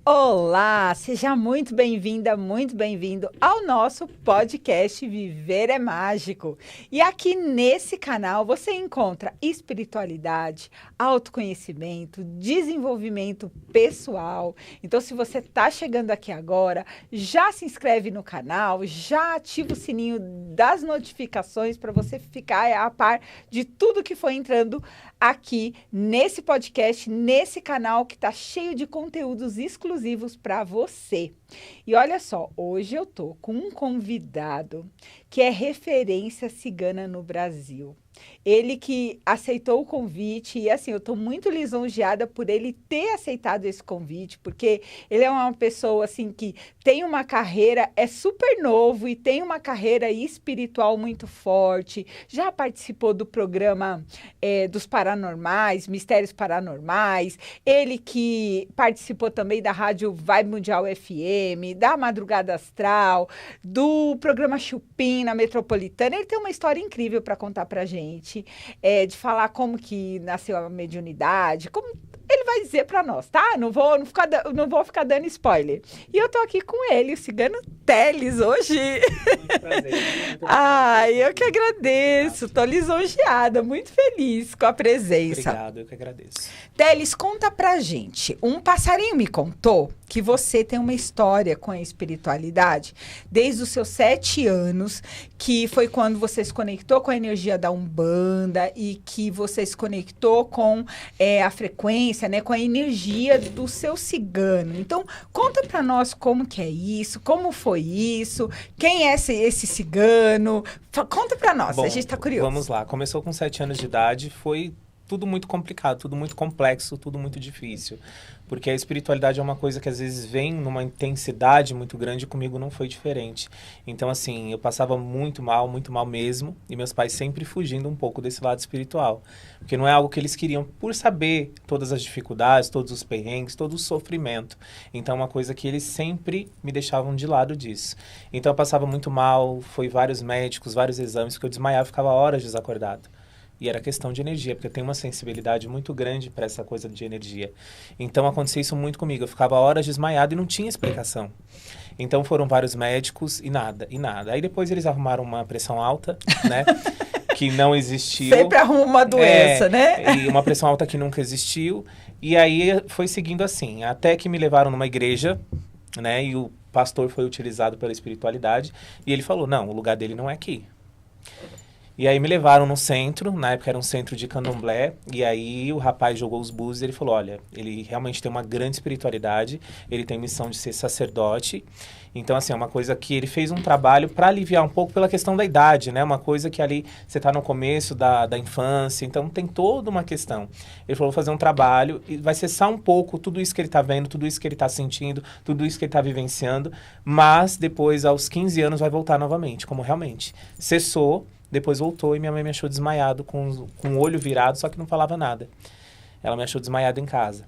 Olá, seja muito bem-vinda, muito bem-vindo ao nosso podcast Viver é Mágico. E aqui nesse canal você encontra espiritualidade, autoconhecimento, desenvolvimento pessoal. Então, se você está chegando aqui agora, já se inscreve no canal, já ativa o sininho das notificações para você ficar a par de tudo que foi entrando aqui nesse podcast, nesse canal que está cheio de conteúdos exclusivos para você. E olha só, hoje eu tô com um convidado que é referência cigana no Brasil. Ele que aceitou o convite e assim, eu tô muito lisonjeada por ele ter aceitado esse convite, porque ele é uma pessoa assim que tem uma carreira, é super novo e tem uma carreira espiritual muito forte, já participou do programa dos Paranormais, Mistérios Paranormais, ele que participou também da Rádio Vibe Mundial FM, da Madrugada Astral, do programa Chupim na Metropolitana. Ele tem uma história incrível para contar pra gente. De falar como que nasceu a mediunidade, como ele vai dizer para nós, tá? Não vou ficar dando spoiler. E eu tô aqui com ele, o Cigano Teles, hoje. Muito prazer. Eu que agradeço, tô lisonjeada, muito feliz com a presença. Obrigado, eu que agradeço. Teles, conta pra gente. Um passarinho me contou que você tem uma história com a espiritualidade desde os seus 7 anos, que foi quando você se conectou com a energia da Umbanda e que você se conectou com a frequência, né, com a energia do seu cigano. Então, conta pra nós como que é isso, como foi isso, quem é esse cigano. Conta pra nós, a gente tá curioso. Vamos lá, começou com 7 anos de idade, foi tudo muito complicado, tudo muito complexo, tudo muito difícil. Porque a espiritualidade é uma coisa que às vezes vem numa intensidade muito grande, comigo não foi diferente. Então, assim, eu passava muito mal mesmo, e meus pais sempre fugindo um pouco desse lado espiritual. Porque não é algo que eles queriam por saber todas as dificuldades, todos os perrengues, todo o sofrimento. Então, é uma coisa que eles sempre me deixavam de lado disso. Então, eu passava muito mal, foi vários médicos, vários exames, que eu desmaiava e ficava horas desacordado. E era questão de energia, porque eu tenho uma sensibilidade muito grande para essa coisa de energia. Então, acontecia isso muito comigo. Eu ficava horas desmaiado e não tinha explicação. Então, foram vários médicos e nada. Aí, depois, eles arrumaram uma pressão alta, né? Que não existiu. Sempre arruma uma doença, né? E uma pressão alta que nunca existiu. E aí, foi seguindo assim. Até que me levaram numa igreja, né? E o pastor foi utilizado pela espiritualidade. E ele falou, não, o lugar dele não é aqui. E aí me levaram no centro, na época era um centro de candomblé, e aí o rapaz jogou os búzios e ele falou, olha, ele realmente tem uma grande espiritualidade, ele tem missão de ser sacerdote, então assim, é uma coisa que ele fez um trabalho para aliviar um pouco pela questão da idade, né, uma coisa que ali você está no começo da infância, então tem toda uma questão. Ele falou, vou fazer um trabalho e vai cessar um pouco tudo isso que ele está vendo, tudo isso que ele está sentindo, tudo isso que ele está vivenciando, mas depois aos 15 anos vai voltar novamente, como realmente cessou. Depois voltou e minha mãe me achou desmaiado, com o olho virado, só que não falava nada. Ela me achou desmaiado em casa.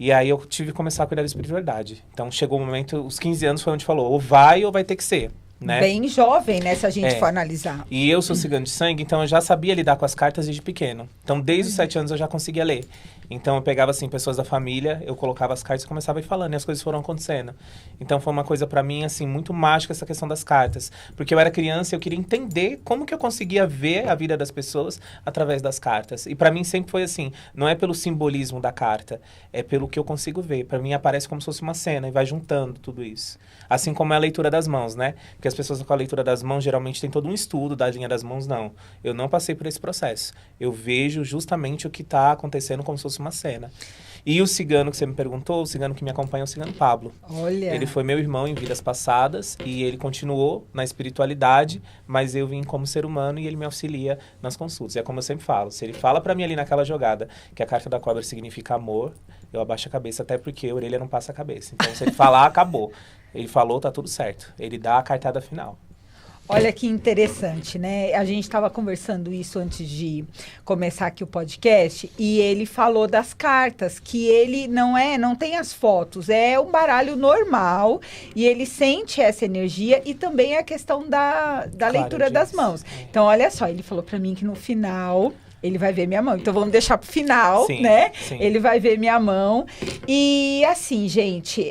E aí eu tive que começar a cuidar da espiritualidade. Então chegou o momento, os 15 anos foi onde falou, ou vai ter que ser. Né? Bem jovem, né, se a gente for analisar. E eu sou cigano de sangue, então eu já sabia lidar com as cartas desde pequeno. Então, desde os 7 anos eu já conseguia ler. Então, eu pegava, assim, pessoas da família, eu colocava as cartas e começava a ir falando, e as coisas foram acontecendo. Então, foi uma coisa pra mim, assim, muito mágica essa questão das cartas. Porque eu era criança e eu queria entender como que eu conseguia ver a vida das pessoas através das cartas. E pra mim sempre foi assim, não é pelo simbolismo da carta, é pelo que eu consigo ver. Pra mim aparece como se fosse uma cena e vai juntando tudo isso. Assim como é a leitura das mãos, né? Porque as pessoas com a leitura das mãos geralmente tem todo um estudo da linha das mãos, não. Eu não passei por esse processo. Eu vejo justamente o que está acontecendo como se fosse uma cena. E o cigano que você me perguntou, o cigano que me acompanha é o cigano Pablo. Olha. Ele foi meu irmão em vidas passadas e ele continuou na espiritualidade, mas eu vim como ser humano e ele me auxilia nas consultas. E é como eu sempre falo, se ele fala pra mim ali naquela jogada que a carta da cobra significa amor, eu abaixo a cabeça, até porque a orelha não passa a cabeça. Então, se ele falar, acabou. Ele falou, tá tudo certo. Ele dá a cartada final. Olha que interessante, né? A gente estava conversando isso antes de começar aqui o podcast e ele falou das cartas, que ele não tem as fotos, é um baralho normal e ele sente essa energia e também a questão da leitura das mãos. Então, olha só, ele falou para mim que no final Ele vai ver minha mão. Então, vamos deixar pro final, Sim, né? sim. Ele vai ver minha mão. E, assim, gente,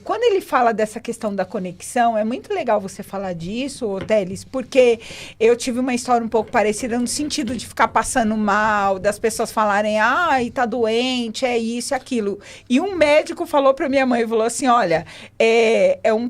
quando ele fala dessa questão da conexão, é muito legal você falar disso, ô Teles, porque eu tive uma história um pouco parecida no sentido de ficar passando mal, das pessoas falarem, ai, tá doente, é isso, é aquilo. E um médico falou pra minha mãe, falou assim, olha,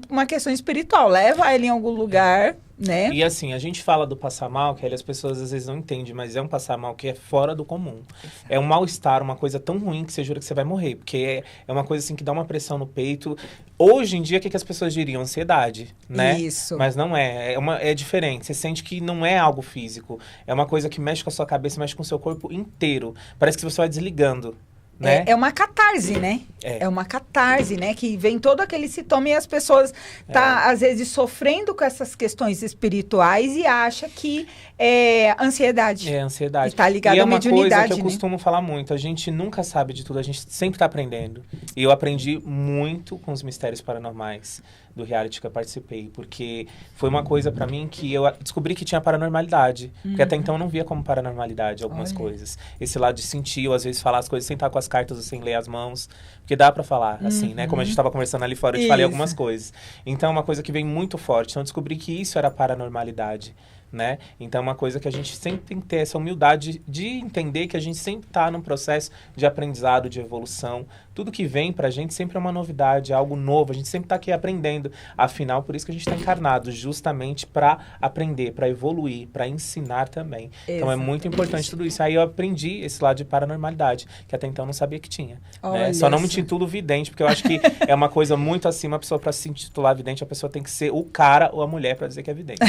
uma questão espiritual, leva ele em algum lugar, né? E assim, a gente fala do passar mal, que as pessoas às vezes não entendem, mas é um passar mal que é fora do comum. Exato. É um mal-estar, uma coisa tão ruim que você jura que você vai morrer, porque é uma coisa assim que dá uma pressão no peito. Hoje em dia, o que as pessoas diriam? Ansiedade, né? Isso. Mas não é, é diferente. Você sente que não é algo físico, é uma coisa que mexe com a sua cabeça, mexe com o seu corpo inteiro. Parece que você vai desligando. Né? É uma catarse, né? É uma catarse, né? Que vem todo aquele sintoma e as pessoas às vezes, sofrendo com essas questões espirituais e acha que é ansiedade. É ansiedade. E tá ligado à mediunidade, uma coisa que eu né? costumo falar muito. A gente nunca sabe de tudo, a gente sempre tá aprendendo. E eu aprendi muito com os mistérios paranormais do reality que eu participei, porque foi uma coisa pra mim que eu descobri que tinha paranormalidade, porque até então eu não via como paranormalidade algumas coisas. Esse lado de sentir, ou às vezes falar as coisas sem estar com as cartas ou sem ler as mãos, porque dá pra falar, assim, né? Como a gente tava conversando ali fora, eu te falei algumas coisas. Então é uma coisa que vem muito forte. Então eu descobri que isso era paranormalidade. Né? Então é uma coisa que a gente sempre tem que ter essa humildade de entender que a gente sempre está num processo de aprendizado, de evolução. Tudo que vem pra gente sempre é uma novidade, é algo novo. A gente sempre está aqui aprendendo. Afinal, por isso que a gente está encarnado, justamente para aprender, para evoluir, para ensinar também. Então é muito importante tudo isso. Aí eu aprendi esse lado de paranormalidade, que até então eu não sabia que tinha. Né? Só não me intitulo vidente, porque eu acho que é uma coisa muito acima. A pessoa, para se intitular vidente, a pessoa tem que ser o cara ou a mulher para dizer que é vidente.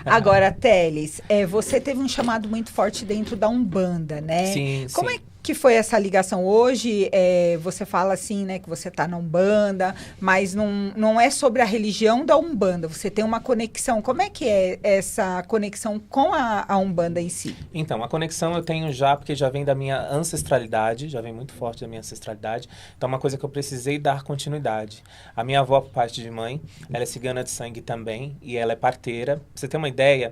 Agora, Teles, você teve um chamado muito forte dentro da Umbanda, né? Sim, Como sim. é que foi essa ligação hoje? Você fala assim, né, que você está na Umbanda, mas não é sobre a religião da Umbanda. Você tem uma conexão. Como é que é essa conexão com a Umbanda em si? Então, a conexão eu tenho já, porque já vem da minha ancestralidade, já vem muito forte da minha ancestralidade. Então, é uma coisa que eu precisei dar continuidade. A minha avó, por parte de mãe, ela é cigana de sangue também, e ela é parteira. Pra você ter uma ideia,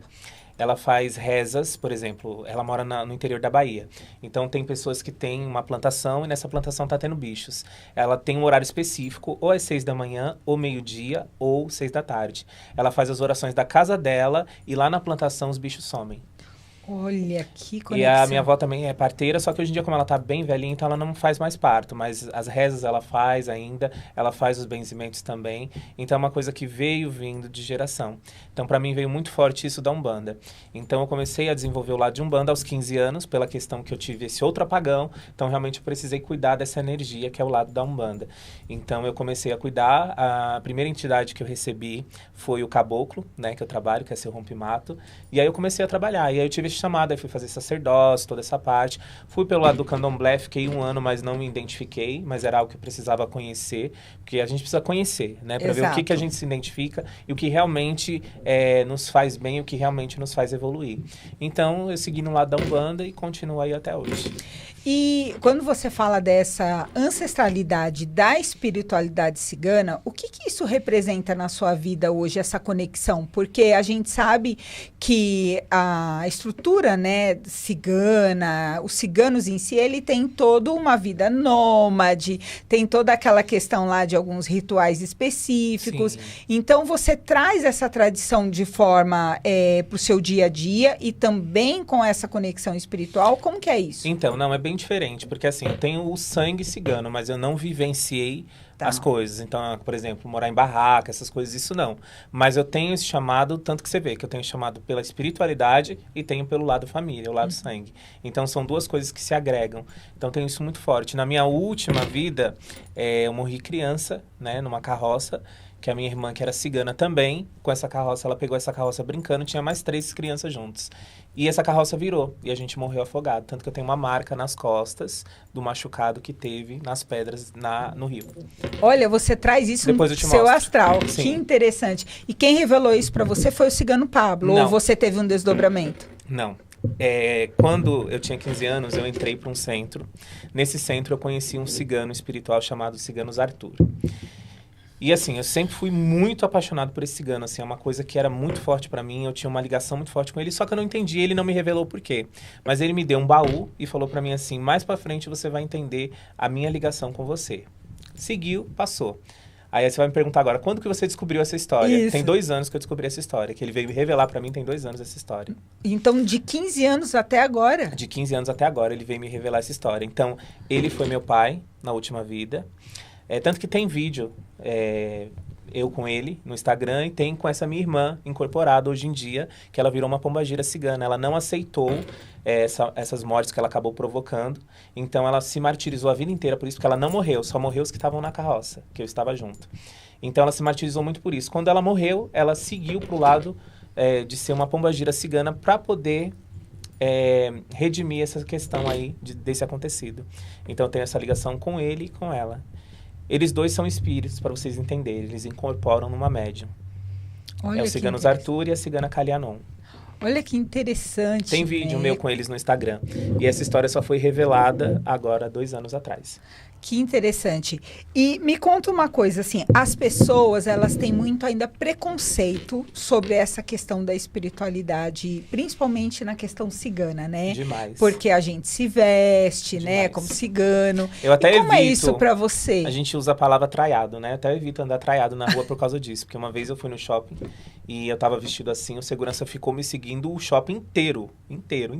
ela faz rezas, por exemplo, ela mora no interior da Bahia. Então, tem pessoas que têm uma plantação e nessa plantação tá tendo bichos. Ela tem um horário específico, ou às 6 da manhã, ou meio-dia, ou 6 da tarde. Ela faz as orações da casa dela e lá na plantação os bichos somem. Olha, que conexão. E a minha avó também é parteira, só que hoje em dia, como ela tá bem velhinha, então ela não faz mais parto. Mas as rezas ela faz ainda, ela faz os benzimentos também. Então é uma coisa que veio vindo de geração. Então para mim veio muito forte isso da Umbanda. Então eu comecei a desenvolver o lado de Umbanda aos 15 anos, pela questão que eu tive esse outro apagão. Então realmente eu precisei cuidar dessa energia que é o lado da Umbanda. Então eu comecei a cuidar. A primeira entidade que eu recebi foi o caboclo, né, que eu trabalho, que é seu rompimato. E aí eu comecei a trabalhar. E aí eu tive esse chamado, aí fui fazer sacerdócio, toda essa parte. Fui pelo lado do candomblé, fiquei 1 ano, mas não me identifiquei, mas era algo que eu precisava conhecer, porque a gente precisa conhecer, né, para ver o que a gente se identifica e o que realmente nos faz bem, o que realmente nos faz evoluir. Então, eu segui no lado da Umbanda e continuo aí até hoje. E quando você fala dessa ancestralidade da espiritualidade cigana, o que isso representa na sua vida hoje, essa conexão? Porque a gente sabe que a estrutura, né, cigana, os ciganos em si, ele tem toda uma vida nômade, tem toda aquela questão lá de alguns rituais específicos. Sim. Então, você traz essa tradição de forma para o seu dia a dia e também com essa conexão espiritual. Como que é isso? Então, não, é bem diferente, porque assim, eu tenho o sangue cigano, mas eu não vivenciei as coisas. Então, por exemplo, morar em barraca, essas coisas, isso não. Mas eu tenho esse chamado, tanto que você vê, que eu tenho chamado pela espiritualidade e tenho pelo lado família, o lado sangue. Então, são duas coisas que se agregam. Então, tenho isso muito forte. Na minha última vida, eu morri criança, né, numa carroça, que a minha irmã, que era cigana também, com essa carroça, ela pegou essa carroça brincando, tinha mais 3 crianças juntos. E essa carroça virou, e a gente morreu afogado. Tanto que eu tenho uma marca nas costas do machucado que teve nas pedras no rio. Olha, você traz isso no seu astral. Sim. Que interessante. E quem revelou isso pra você foi o cigano Pablo? Não. Ou você teve um desdobramento? Não. Quando eu tinha 15 anos, eu entrei para um centro. Nesse centro, eu conheci um cigano espiritual chamado Ciganos Arthur. E assim, eu sempre fui muito apaixonado por esse cigano, assim, é uma coisa que era muito forte pra mim, eu tinha uma ligação muito forte com ele, só que eu não entendi, ele não me revelou por quê. Mas ele me deu um baú e falou pra mim assim, mais pra frente você vai entender a minha ligação com você. Seguiu, passou. Aí você vai me perguntar agora, quando que você descobriu essa história? Isso. Tem 2 anos que eu descobri essa história, que ele veio me revelar pra mim, tem 2 anos essa história. Então, de 15 anos até agora? De 15 anos até agora, ele veio me revelar essa história. Então, ele foi meu pai na última vida. Tanto que tem vídeo, eu com ele no Instagram, e tem com essa minha irmã incorporada hoje em dia, que ela virou uma pombagira cigana. Ela não aceitou essas mortes que ela acabou provocando. Então, ela se martirizou a vida inteira por isso, porque ela não morreu. Só morreu os que estavam na carroça, que eu estava junto. Então, ela se martirizou muito por isso. Quando ela morreu, ela seguiu pro lado de ser uma pombagira cigana para poder redimir essa questão aí desse acontecido. Então, eu tenho essa ligação com ele e com ela. Eles dois são espíritos, para vocês entenderem. Eles incorporam numa médium. Olha É o cigano Arthur e a cigana Kalianon. Olha que interessante. Tem vídeo meu com eles no Instagram. E essa história só foi revelada agora, 2 anos atrás. Que interessante. E me conta uma coisa, assim, as pessoas, elas têm muito ainda preconceito sobre essa questão da espiritualidade, principalmente na questão cigana, né? Demais. Porque a gente se veste, Demais. né, como cigano. Eu até e como é evito, isso pra você? A gente usa a palavra traiado, né? Eu até evito andar traiado na rua por causa disso. Porque uma vez eu fui no shopping e eu tava vestido assim, o segurança ficou me seguindo o shopping inteiro. Inteiro.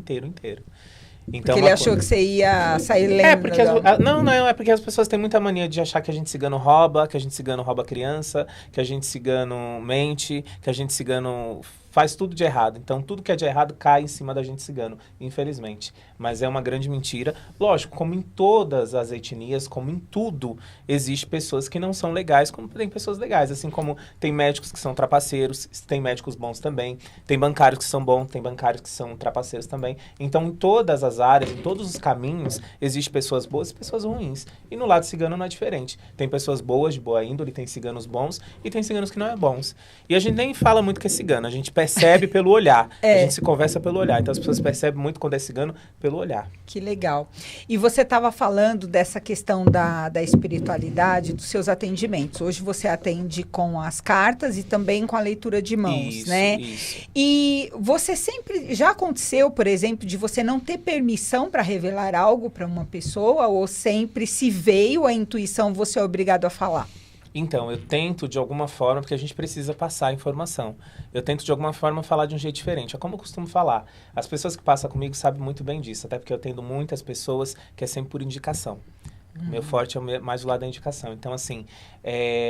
Então, Porque ele achou que você ia sair lendo. porque é porque as pessoas têm muita mania de achar que a gente cigano rouba, que a gente cigano rouba criança, que a gente cigano mente, que a gente cigano faz tudo de errado. Então, tudo que é de errado cai em cima da gente cigano, infelizmente. Mas é uma grande mentira. Lógico, como em todas as etnias, como em tudo, existe pessoas que não são legais, como tem pessoas legais. Assim como tem médicos que são trapaceiros, tem médicos bons também, tem bancários que são bons, tem bancários que são trapaceiros também. Então, em todas as áreas, em todos os caminhos, existem pessoas boas e pessoas ruins. E no lado cigano não é diferente. Tem pessoas boas, de boa índole, tem ciganos bons e tem ciganos que não é bons. E a gente nem fala muito que é cigano, a gente percebe pelo olhar. A gente se conversa pelo olhar. Então, as pessoas percebem muito quando é cigano pelo olhar. Que legal. E você estava falando dessa questão da espiritualidade, dos seus atendimentos. Hoje você atende com as cartas e também com a leitura de mãos, né? Isso. E você sempre... Já aconteceu, por exemplo, de você não ter permissão para revelar algo para uma pessoa? Ou sempre, se veio a intuição, você é obrigado a falar? Então, eu tento de alguma forma, porque a gente precisa passar a informação. Eu tento de alguma forma falar de um jeito diferente. É como eu costumo falar. As pessoas que passam comigo sabem muito bem disso, até porque eu atendo muitas pessoas que é sempre por indicação. Meu forte é mais o lado da indicação. Então, assim,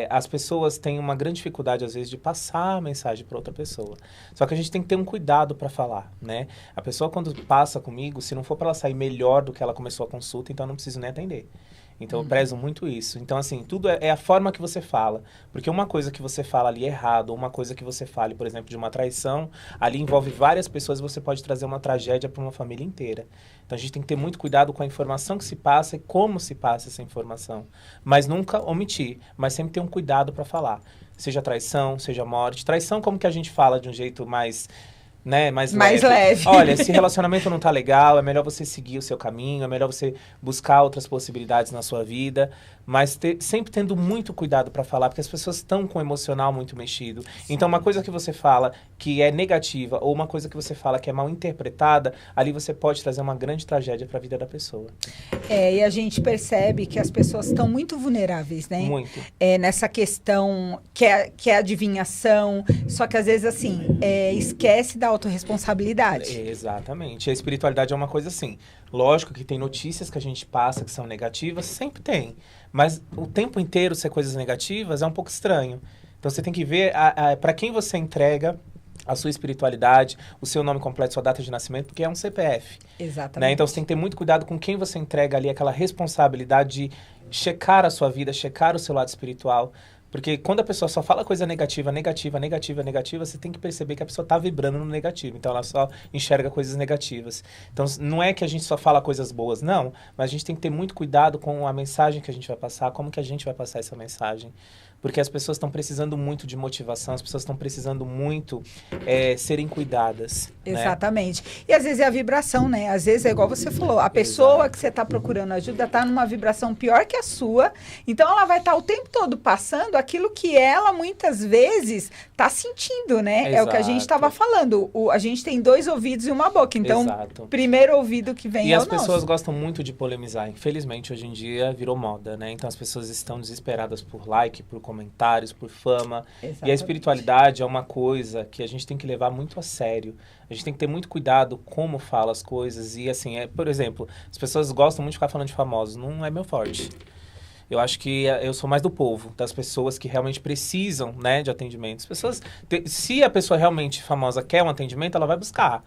as pessoas têm uma grande dificuldade, às vezes, de passar a mensagem para outra pessoa. Só que a gente tem que ter um cuidado para falar, né? A pessoa, quando passa comigo, se não for para ela sair melhor do que ela começou a consulta, então eu não preciso nem atender. Então, eu prezo muito isso. Então, assim, tudo é a forma que você fala. Porque uma coisa que você fala ali errado, ou uma coisa que você fale, por exemplo, de uma traição, ali envolve várias pessoas e você pode trazer uma tragédia para uma família inteira. Então, a gente tem que ter muito cuidado com a informação que se passa e como se passa essa informação. Mas nunca omitir, mas sempre ter um cuidado para falar. Seja traição, seja morte. Traição, como que a gente fala de um jeito mais... né, mais leve. Olha, esse relacionamento não tá legal, é melhor você seguir o seu caminho, é melhor você buscar outras possibilidades na sua vida, mas sempre tendo muito cuidado para falar, porque as pessoas estão com o emocional muito mexido. Sim. Então, uma coisa que você fala que é negativa, ou uma coisa que você fala que é mal interpretada, ali você pode trazer uma grande tragédia para a vida da pessoa. E a gente percebe que as pessoas estão muito vulneráveis, né? Muito. Nessa questão que é adivinhação, só que às vezes, assim, esquece da autorresponsabilidade. Exatamente. A espiritualidade é uma coisa assim. Lógico que tem notícias que a gente passa que são negativas, sempre tem. Mas o tempo inteiro ser coisas negativas é um pouco estranho. Então você tem que ver para quem você entrega a sua espiritualidade, o seu nome completo, sua data de nascimento, porque é um CPF. Exatamente. Né? Então você tem que ter muito cuidado com quem você entrega ali aquela responsabilidade de checar a sua vida, checar o seu lado espiritual. Porque quando a pessoa só fala coisa negativa, você tem que perceber que a pessoa está vibrando no negativo. Então, ela só enxerga coisas negativas. Então, não é que a gente só fala coisas boas, não. Mas a gente tem que ter muito cuidado com a mensagem que a gente vai passar, como que a gente vai passar essa mensagem. Porque as pessoas estão precisando muito de motivação, as pessoas estão precisando muito serem cuidadas. Exatamente. Né? E às vezes é a vibração, né? Às vezes é igual você falou, a pessoa que você está procurando ajuda está numa vibração pior que a sua. Então, ela vai estar o tempo todo passando aquilo que ela, muitas vezes, está sentindo, né? Exato. É o que a gente estava falando. A gente tem 2 ouvidos e uma boca. Então, Exato. o primeiro ouvido que vem e é o as pessoas nosso. gostam muito de polemizar. Infelizmente, hoje em dia, virou moda, né? Então, as pessoas estão desesperadas por like, por comentários, por fama. Exatamente. E a espiritualidade é uma coisa que a gente tem que levar muito a sério. A gente tem que ter muito cuidado como fala as coisas. E, assim, por exemplo, as pessoas gostam muito de ficar falando de famosos. Não é meu forte. Eu acho que eu sou mais do povo, das pessoas que realmente precisam, né, de atendimento. As pessoas, se a pessoa realmente famosa quer um atendimento, ela vai buscar.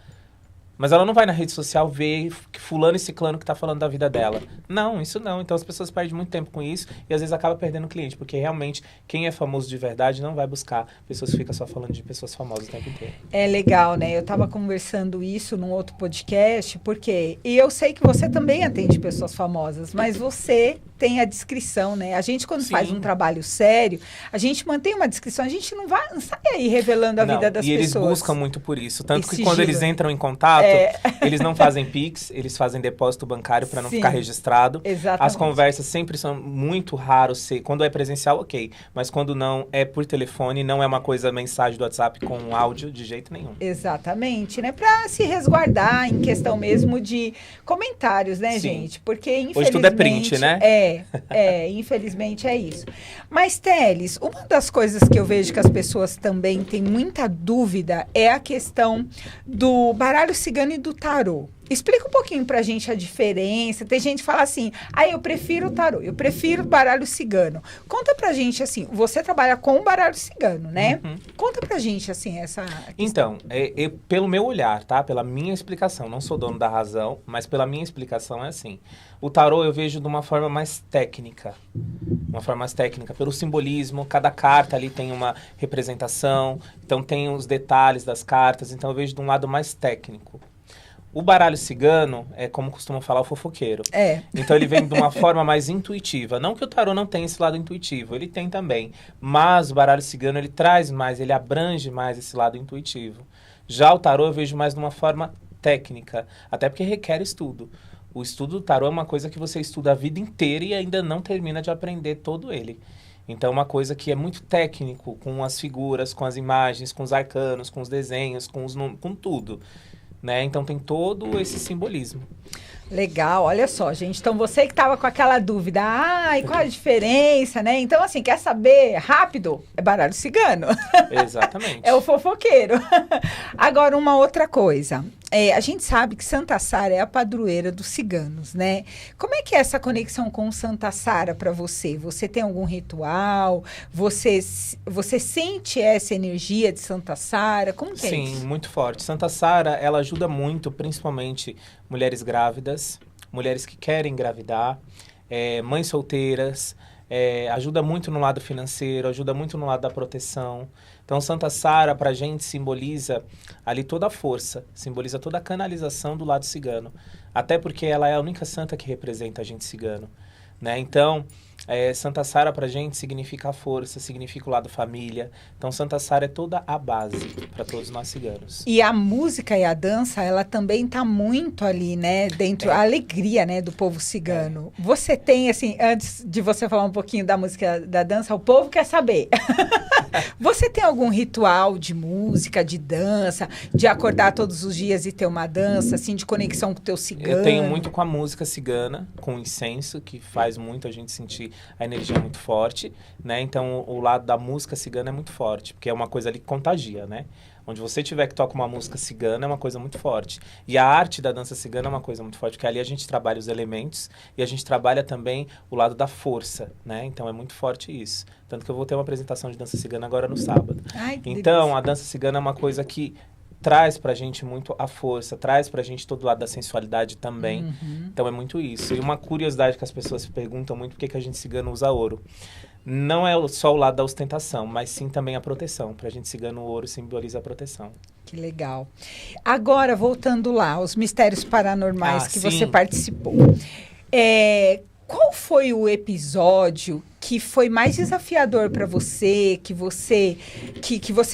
Mas ela não vai na rede social ver que fulano e ciclano que tá falando da vida dela. Não, isso não. Então as pessoas perdem muito tempo com isso e às vezes acaba perdendo cliente, porque realmente quem é famoso de verdade não vai buscar pessoas que ficam só falando de pessoas famosas o tempo inteiro. É legal, né? Eu tava conversando isso num outro podcast, porque... E eu sei que você também atende pessoas famosas, mas você tem a descrição, né? A gente, quando faz um trabalho sério, a gente mantém uma descrição, a gente não sai aí revelando a vida das pessoas. E eles buscam muito por isso. Tanto que Esse quando giro. eles entram em contato, eles não fazem Pix, eles fazem depósito bancário para não ficar registrado. Exatamente. As conversas sempre são muito raros. Quando é presencial, ok. Mas quando não, é por telefone, não é uma coisa, mensagem do WhatsApp com áudio, de jeito nenhum. Exatamente, né? Para se resguardar em questão mesmo de comentários, né, gente? Porque, infelizmente... Hoje tudo é print, né? Infelizmente é isso. Mas, Teles, uma das coisas que eu vejo que as pessoas também têm muita dúvida é a questão do baralho cigano e do tarô. Explica um pouquinho pra gente a diferença. Tem gente que fala assim, eu prefiro o tarô, eu prefiro o baralho cigano. Conta pra gente, assim, você trabalha com o baralho cigano, né? Uhum. Conta pra gente, assim, essa questão. Então, pelo meu olhar, tá? Pela minha explicação, não sou dono da razão, mas pela minha explicação é assim. O tarô eu vejo de uma forma mais técnica. Uma forma mais técnica, pelo simbolismo, cada carta ali tem uma representação, então tem os detalhes das cartas, então eu vejo de um lado mais técnico. O baralho cigano é, como costumam falar, o fofoqueiro. Então ele vem de uma forma mais intuitiva. Não que o tarô não tenha esse lado intuitivo, ele tem também. Mas o baralho cigano, ele traz mais, ele abrange mais esse lado intuitivo. Já o tarô eu vejo mais de uma forma técnica, até porque requer estudo. O estudo do tarô é uma coisa que você estuda a vida inteira e ainda não termina de aprender todo ele. Então é uma coisa que é muito técnico, com as figuras, com as imagens, com os arcanos, com os desenhos, com tudo. Né? Então tem todo esse simbolismo. Legal, olha só, gente. Então, você que estava com aquela dúvida, e qual a diferença, né? Então, assim, quer saber rápido? É baralho cigano. Exatamente. É o fofoqueiro. Agora, uma outra coisa. A gente sabe que Santa Sara é a padroeira dos ciganos, né? Como é que é essa conexão com Santa Sara para você? Você tem algum ritual? Você sente essa energia de Santa Sara? Como que é isso? Sim, muito forte. Santa Sara, ela ajuda muito, principalmente mulheres grávidas, mulheres que querem engravidar, mães solteiras, ajuda muito no lado financeiro, ajuda muito no lado da proteção. Então, Santa Sara, pra gente, simboliza ali toda a força, simboliza toda a canalização do lado cigano. Até porque ela é a única santa que representa a gente cigano, né? Então, Santa Sara pra gente significa a força, significa o lado família. Então, Santa Sara é toda a base para todos nós ciganos. E a música e a dança, ela também tá muito ali, né? Dentro, a alegria, né, do povo cigano. Você tem, assim, antes de você falar um pouquinho da música, da dança, o povo quer saber. Você tem algum ritual de música, de dança, de acordar todos os dias e ter uma dança, assim, de conexão com o teu cigano? Eu tenho muito com a música cigana, com o incenso, que faz muito a gente sentir a energia muito forte, né? Então, o lado da música cigana é muito forte, porque é uma coisa ali que contagia, né? Onde você tiver que tocar uma música cigana é uma coisa muito forte. E a arte da dança cigana é uma coisa muito forte, porque ali a gente trabalha os elementos e a gente trabalha também o lado da força, né? Então é muito forte isso. Tanto que eu vou ter uma apresentação de dança cigana agora no sábado. Ai, que então, delícia. a dança cigana é uma coisa que traz pra gente muito a força, traz pra gente todo o lado da sensualidade também. Uhum. Então é muito isso. E uma curiosidade que as pessoas se perguntam muito, por que a gente cigano usa ouro? Não é só o lado da ostentação, mas sim também a proteção. Pra gente cigano, o ouro simboliza a proteção. Que legal. Agora, voltando lá, os mistérios paranormais que sim. você participou. Qual foi o episódio que foi mais desafiador para você, que você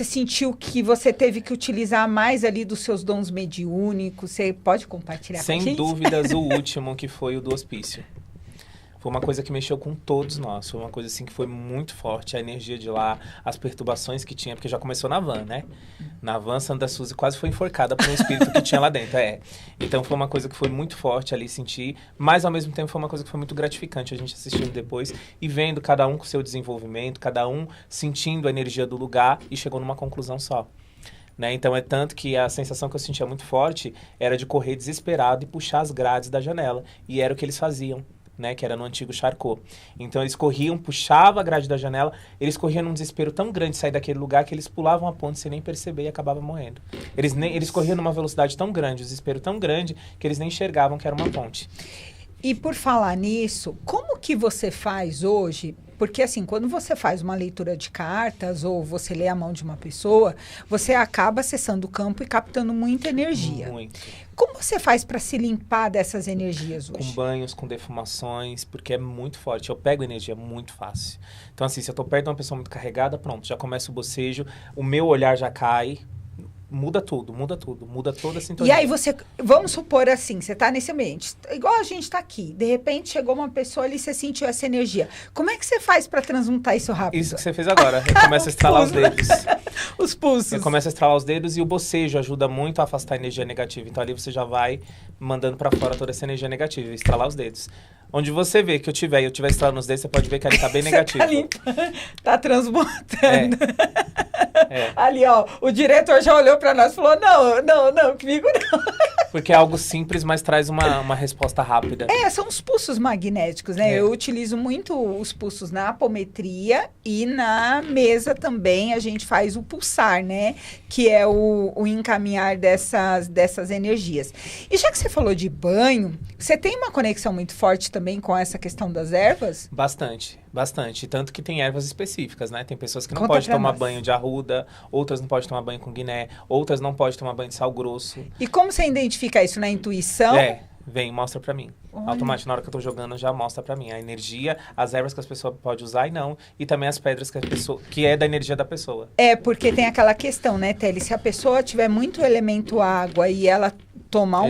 sentiu que você teve que utilizar mais ali dos seus dons mediúnicos? Você pode compartilhar com a gente? Sem dúvidas, o último, que foi o do hospício. foi uma coisa que mexeu com todos nós. Foi uma coisa assim que foi muito forte. A energia de lá, as perturbações que tinha, porque já começou na van, né? Na van, Sandra Suzy quase foi enforcada por um espírito que tinha lá dentro. Então foi uma coisa que foi muito forte ali, sentir. Mas ao mesmo tempo foi uma coisa que foi muito gratificante a gente assistindo depois e vendo cada um com o seu desenvolvimento, cada um sentindo a energia do lugar e chegou numa conclusão só. Né? Então é tanto que a sensação que eu sentia muito forte era de correr desesperado e puxar as grades da janela. E era o que eles faziam, né? Que era no antigo Charcot. Então eles corriam, puxavam a grade da janela, eles corriam num desespero tão grande de sair daquele lugar que eles pulavam a ponte sem nem perceber e acabavam morrendo. Eles corriam numa velocidade tão grande, um desespero tão grande, que eles nem enxergavam que era uma ponte. E por falar nisso, como que você faz hoje? Porque assim, quando você faz uma leitura de cartas ou você lê a mão de uma pessoa, você acaba acessando o campo e captando muita energia. Muito. Como você faz para se limpar dessas energias hoje? Com banhos, com defumações, porque é muito forte. Eu pego energia muito fácil. Então assim, se eu tô perto de uma pessoa muito carregada, pronto, já começa o bocejo, o meu olhar já cai. Muda tudo, muda toda a sintonia. E aí você, vamos supor assim, você tá nesse ambiente, igual a gente tá aqui, de repente chegou uma pessoa ali e você sentiu essa energia. Como é que você faz para transmutar isso rápido? Isso que você fez agora, começa a estralar os dedos. Os pulsos. Começa a estralar os dedos e o bocejo ajuda muito a afastar a energia negativa. Então ali você já vai mandando para fora toda essa energia negativa, estralar os dedos. Onde você vê que eu tiver estralando os dedos, você pode ver que ali tá bem negativo. Tá transmutando. Ali, ó, o diretor já olhou pra nós e falou, não, comigo não. Porque é algo simples, mas traz uma resposta rápida. São os pulsos magnéticos, né? Eu utilizo muito os pulsos na apometria e na mesa também a gente faz o pulsar, né? Que é o encaminhar dessas energias. E já que você falou de banho, você tem uma conexão muito forte também com essa questão das ervas? Bastante. Tanto que tem ervas específicas, né? Tem pessoas que não podem tomar banho de arruda, outras não podem tomar banho com guiné, outras não podem tomar banho de sal grosso. E como você identifica isso? Na intuição? Vem, mostra pra mim. Automaticamente, na hora que eu tô jogando, já mostra pra mim a energia, as ervas que as pessoas podem usar e não, e também as pedras que é da energia da pessoa. Porque tem aquela questão, né, Teli? Se a pessoa tiver muito elemento água e ela tomar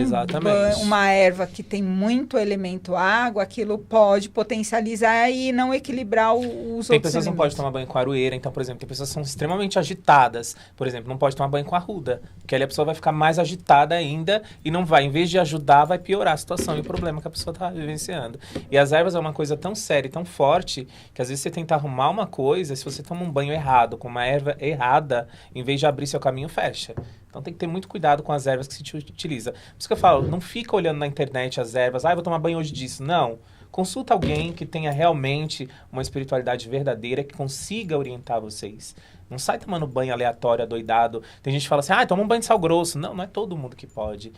uma erva que tem muito elemento água, aquilo pode potencializar e não equilibrar os outros elementos. Tem pessoas que não podem tomar banho com aroeira, então, por exemplo, tem pessoas que são extremamente agitadas. Por exemplo, não pode tomar banho com arruda, porque ali a pessoa vai ficar mais agitada ainda e não vai, em vez de ajudar, vai piorar a situação e o problema que a pessoa está vivenciando. E as ervas é uma coisa tão séria e tão forte que às vezes você tenta arrumar uma coisa, se você toma um banho errado, com uma erva errada, em vez de abrir seu caminho, fecha. Então tem que ter muito cuidado com as ervas que se utiliza. Por isso que eu falo, não fica olhando na internet as ervas, vou tomar banho hoje disso. Não. Consulta alguém que tenha realmente uma espiritualidade verdadeira, que consiga orientar vocês. Não sai tomando banho aleatório, adoidado. Tem gente que fala assim, toma um banho de sal grosso. Não é todo mundo que pode.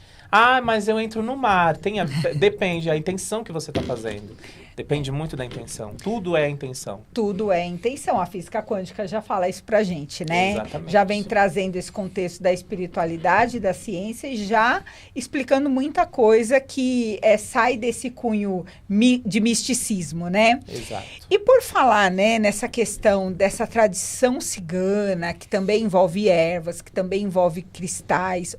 Mas eu entro no mar. Depende, a intenção que você está fazendo. Depende muito da intenção. Tudo é a intenção. Tudo é a intenção. A física quântica já fala isso pra gente, né? Exatamente. Já vem trazendo esse contexto da espiritualidade, da ciência e já explicando muita coisa que sai desse cunho de misticismo, né? Exato. E por falar, né, nessa questão dessa tradição cigana, que também envolve ervas, que também envolve cristais,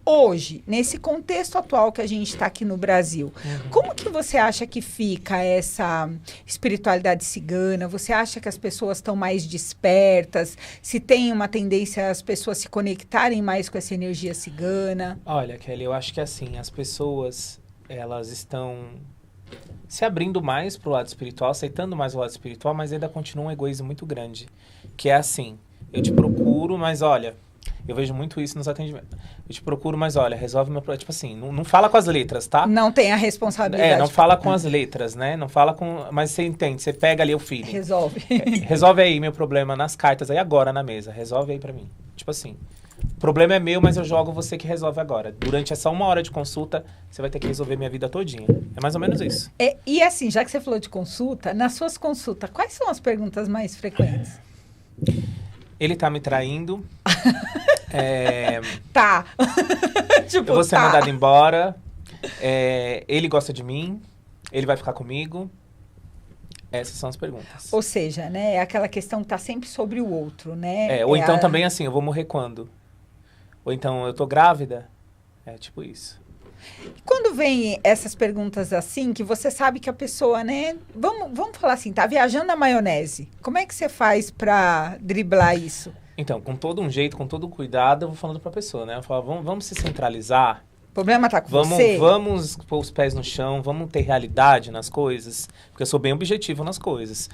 hoje, nesse contexto atual que a gente está aqui no Brasil, como que você acha que fica essa espiritualidade cigana? Você acha que as pessoas estão mais despertas? Se tem uma tendência as pessoas se conectarem mais com essa energia cigana? Olha, Kelly, eu acho que assim, as pessoas, elas estão se abrindo mais para o lado espiritual, aceitando mais o lado espiritual, mas ainda continua um egoísmo muito grande. Que é assim, eu te procuro, mas olha... Eu vejo muito isso nos atendimentos. Eu te procuro, mas olha, resolve meu problema. Tipo assim, não fala com as letras, tá? Não tem a responsabilidade. Não fala com as letras, né? Não fala com... Mas você entende, você pega ali o feeling. Resolve. Resolve aí meu problema nas cartas, aí agora na mesa. Resolve aí pra mim. Tipo assim, o problema é meu, mas eu jogo você que resolve agora. Durante essa 1 hora de consulta, você vai ter que resolver minha vida todinha. É mais ou menos isso. E assim, já que você falou de consulta, nas suas consultas, quais são as perguntas mais frequentes? Ele tá me traindo. Tá. Tipo, eu vou ser mandado embora. Ele gosta de mim. Ele vai ficar comigo. Essas são as perguntas. Ou seja, né? É aquela questão que tá sempre sobre o outro, né? Ou também assim, eu vou morrer quando? Ou então, eu tô grávida? É tipo isso. Quando vem essas perguntas assim, que você sabe que a pessoa, né? Vamos falar assim, tá viajando na maionese. Como é que você faz para driblar isso? Então, com todo um jeito, com todo um cuidado, eu vou falando pra pessoa, né? Eu falo, vamos se centralizar. O problema tá com você? Vamos pôr os pés no chão, vamos ter realidade nas coisas, porque eu sou bem objetivo nas coisas.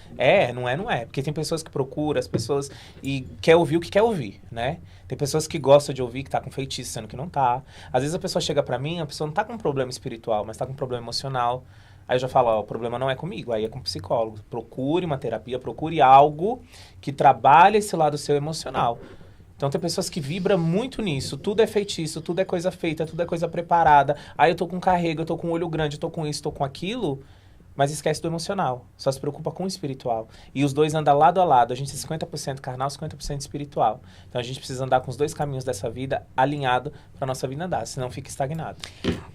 Não é. Porque tem pessoas que procuram, as pessoas, e quer ouvir o que quer ouvir, né? Tem pessoas que gostam de ouvir que tá com feitiço, sendo que não tá. Às vezes a pessoa chega pra mim, a pessoa não tá com um problema espiritual, mas tá com um problema emocional. Aí eu já falo, ó, o problema não é comigo, aí é com o psicólogo. Procure uma terapia, procure algo que trabalhe esse lado seu emocional. Então tem pessoas que vibram muito nisso, tudo é feitiço, tudo é coisa feita, tudo é coisa preparada. Aí eu tô com carrego, eu tô com olho grande, eu tô com isso, tô com aquilo, mas esquece do emocional, só se preocupa com o espiritual. E os dois andam lado a lado, a gente é 50% carnal, 50% espiritual. Então a gente precisa andar com os dois caminhos dessa vida alinhado para nossa vida andar, senão fica estagnado.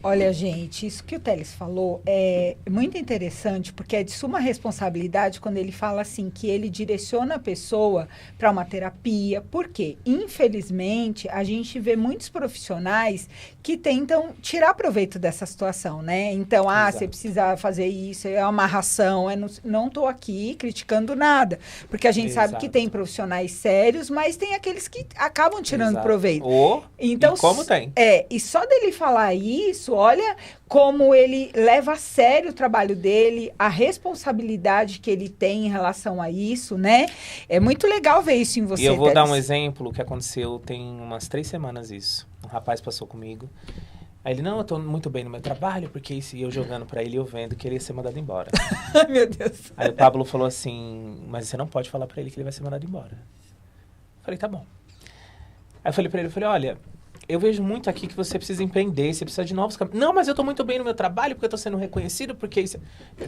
Olha, gente, isso que o Teles falou é muito interessante, porque é de suma responsabilidade quando ele fala assim, que ele direciona a pessoa para uma terapia. Por quê? Infelizmente, a gente vê muitos profissionais que tentam tirar proveito dessa situação, né? Então, Exato. você precisa fazer isso, é uma ração, não estou aqui criticando nada, porque a gente sabe que tem profissionais sérios, mas tem aqueles que acabam tirando proveito. Então, e como tem? E só dele falar isso, olha como ele leva a sério o trabalho dele, a responsabilidade que ele tem em relação a isso, né? É muito legal ver isso em você, E eu vou Teles. dar um exemplo que aconteceu tem umas 3 semanas isso. Um rapaz passou comigo. Aí ele, não, eu tô muito bem no meu trabalho, porque isso, e eu jogando pra ele, eu vendo que ele ia ser mandado embora. Meu Deus. Aí o Pablo falou assim, mas você não pode falar pra ele que ele vai ser mandado embora. Eu falei, tá bom. Aí eu falei pra ele, olha, eu vejo muito aqui que você precisa empreender, você precisa de novos caminhos. Não, mas eu tô muito bem no meu trabalho, porque eu tô sendo reconhecido, porque isso...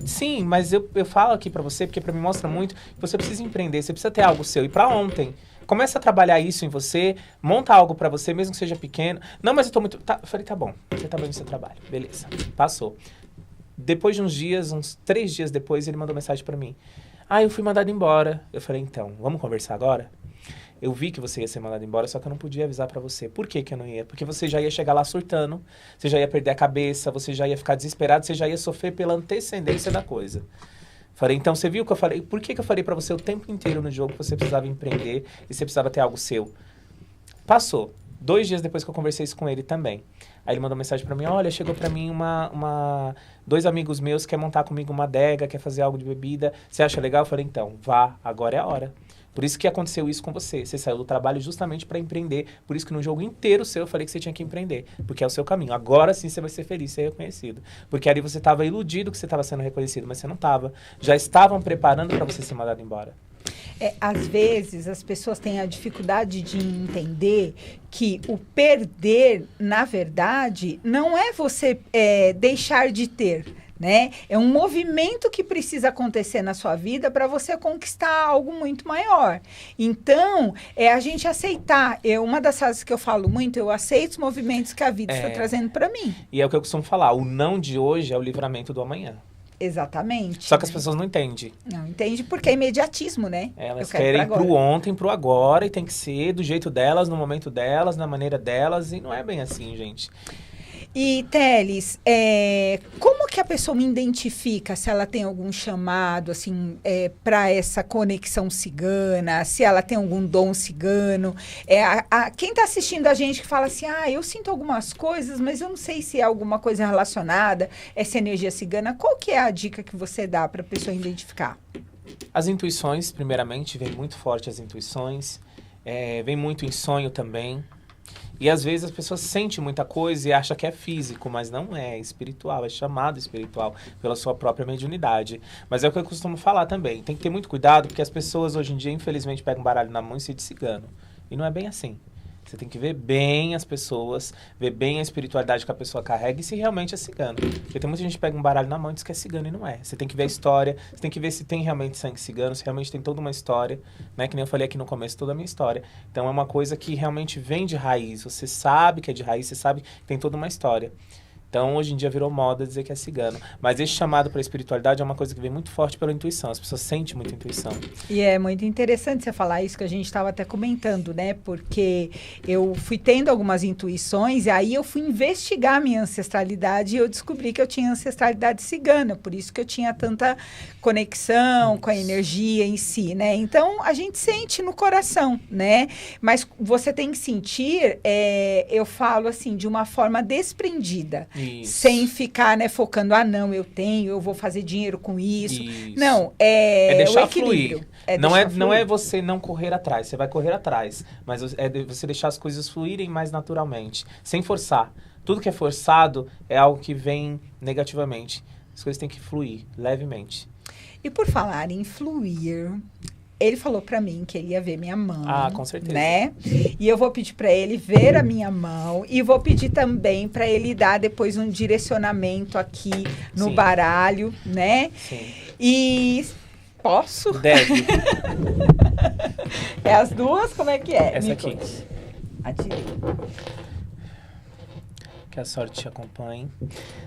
Sim, mas eu falo aqui pra você, porque pra mim mostra muito que você precisa empreender, você precisa ter algo seu. E pra ontem, começa a trabalhar isso em você, monta algo pra você, mesmo que seja pequeno. Não, mas eu tô muito... Tá, eu falei, tá bom, você tá bem no seu trabalho. Beleza, passou. Depois de uns dias, uns 3 dias depois, ele mandou mensagem pra mim. Eu fui mandado embora. Eu falei, então, vamos conversar agora? Eu vi que você ia ser mandado embora, só que eu não podia avisar pra você. Por que que eu não ia? Porque você já ia chegar lá surtando, você já ia perder a cabeça, você já ia ficar desesperado, você já ia sofrer pela antecedência da coisa. Falei, então, você viu o que eu falei? Por que que eu falei pra você o tempo inteiro no jogo que você precisava empreender e você precisava ter algo seu? Passou. 2 dias depois que eu conversei isso com ele também. Aí ele mandou mensagem pra mim, olha, chegou pra mim 2 amigos meus quer montar comigo uma adega, quer fazer algo de bebida. Você acha legal? Eu falei, então, vá, agora é a hora. Por isso que aconteceu isso com você. Você saiu do trabalho justamente para empreender. Por isso que no jogo inteiro seu eu falei que você tinha que empreender. Porque é o seu caminho. Agora sim você vai ser feliz, ser reconhecido. Porque ali você estava iludido que você estava sendo reconhecido, mas você não estava. Já estavam preparando para você ser mandado embora. Às vezes as pessoas têm a dificuldade de entender que o perder, na verdade, não é você deixar de ter. Né? É um movimento que precisa acontecer na sua vida para você conquistar algo muito maior. Então, a gente aceitar. Uma das frases que eu falo muito, eu aceito os movimentos que a vida está trazendo para mim. E é o que eu costumo falar, o não de hoje é o livramento do amanhã. Exatamente. Só que as pessoas não entendem. Não entende porque é imediatismo, né? Elas querem pro ontem, pro agora, e tem que ser do jeito delas, no momento delas, na maneira delas, e não é bem assim, gente. E, Teles, como que a pessoa me identifica se ela tem algum chamado, assim, para essa conexão cigana, se ela tem algum dom cigano? Quem está assistindo a gente que fala assim, eu sinto algumas coisas, mas eu não sei se é alguma coisa relacionada, essa energia cigana. Qual que é a dica que você dá para a pessoa identificar? As intuições, primeiramente, vem muito forte as intuições, vem muito em sonho também. E às vezes as pessoas sentem muita coisa e acham que é físico, mas não é espiritual, é chamado espiritual pela sua própria mediunidade. Mas é o que eu costumo falar também, tem que ter muito cuidado, porque as pessoas hoje em dia, infelizmente, pegam um baralho na mão e se de cigano. E não é bem assim. Você tem que ver bem as pessoas, ver bem a espiritualidade que a pessoa carrega e se realmente é cigano. Porque tem muita gente que pega um baralho na mão e diz que é cigano e não é. Você tem que ver a história, você tem que ver se tem realmente sangue cigano, se realmente tem toda uma história, né? Que nem eu falei aqui no começo, toda a minha história. Então é uma coisa que realmente vem de raiz. Você sabe que é de raiz, você sabe que tem toda uma história. Então, hoje em dia virou moda dizer que é cigano. Mas esse chamado para a espiritualidade é uma coisa que vem muito forte pela intuição. As pessoas sentem muita intuição. E é muito interessante você falar isso, que a gente estava até comentando, né? Porque eu fui tendo algumas intuições e aí eu fui investigar a minha ancestralidade e eu descobri que eu tinha ancestralidade cigana. Por isso que eu tinha tanta conexão com a energia em si, né? Então, a gente sente no coração, né? Mas você tem que sentir, eu falo assim, de uma forma desprendida. Isso. Sem ficar, né, focando, não, eu vou fazer dinheiro com isso. Isso. Não, É deixar o equilíbrio. fluir. Não é você não correr atrás, você vai correr atrás. Mas é você deixar as coisas fluírem mais naturalmente, sem forçar. Tudo que é forçado é algo que vem negativamente. As coisas têm que fluir levemente. E por falar em fluir, ele falou pra mim que ele ia ver minha mão. Ah, com certeza. Né? E eu vou pedir pra ele ver a minha mão e vou pedir também pra ele dar depois um direcionamento aqui no Sim. baralho, né? Sim. E posso? Deve. É as duas? Como é que é? Essa Me aqui. conte. A direita. Que a sorte te acompanhe.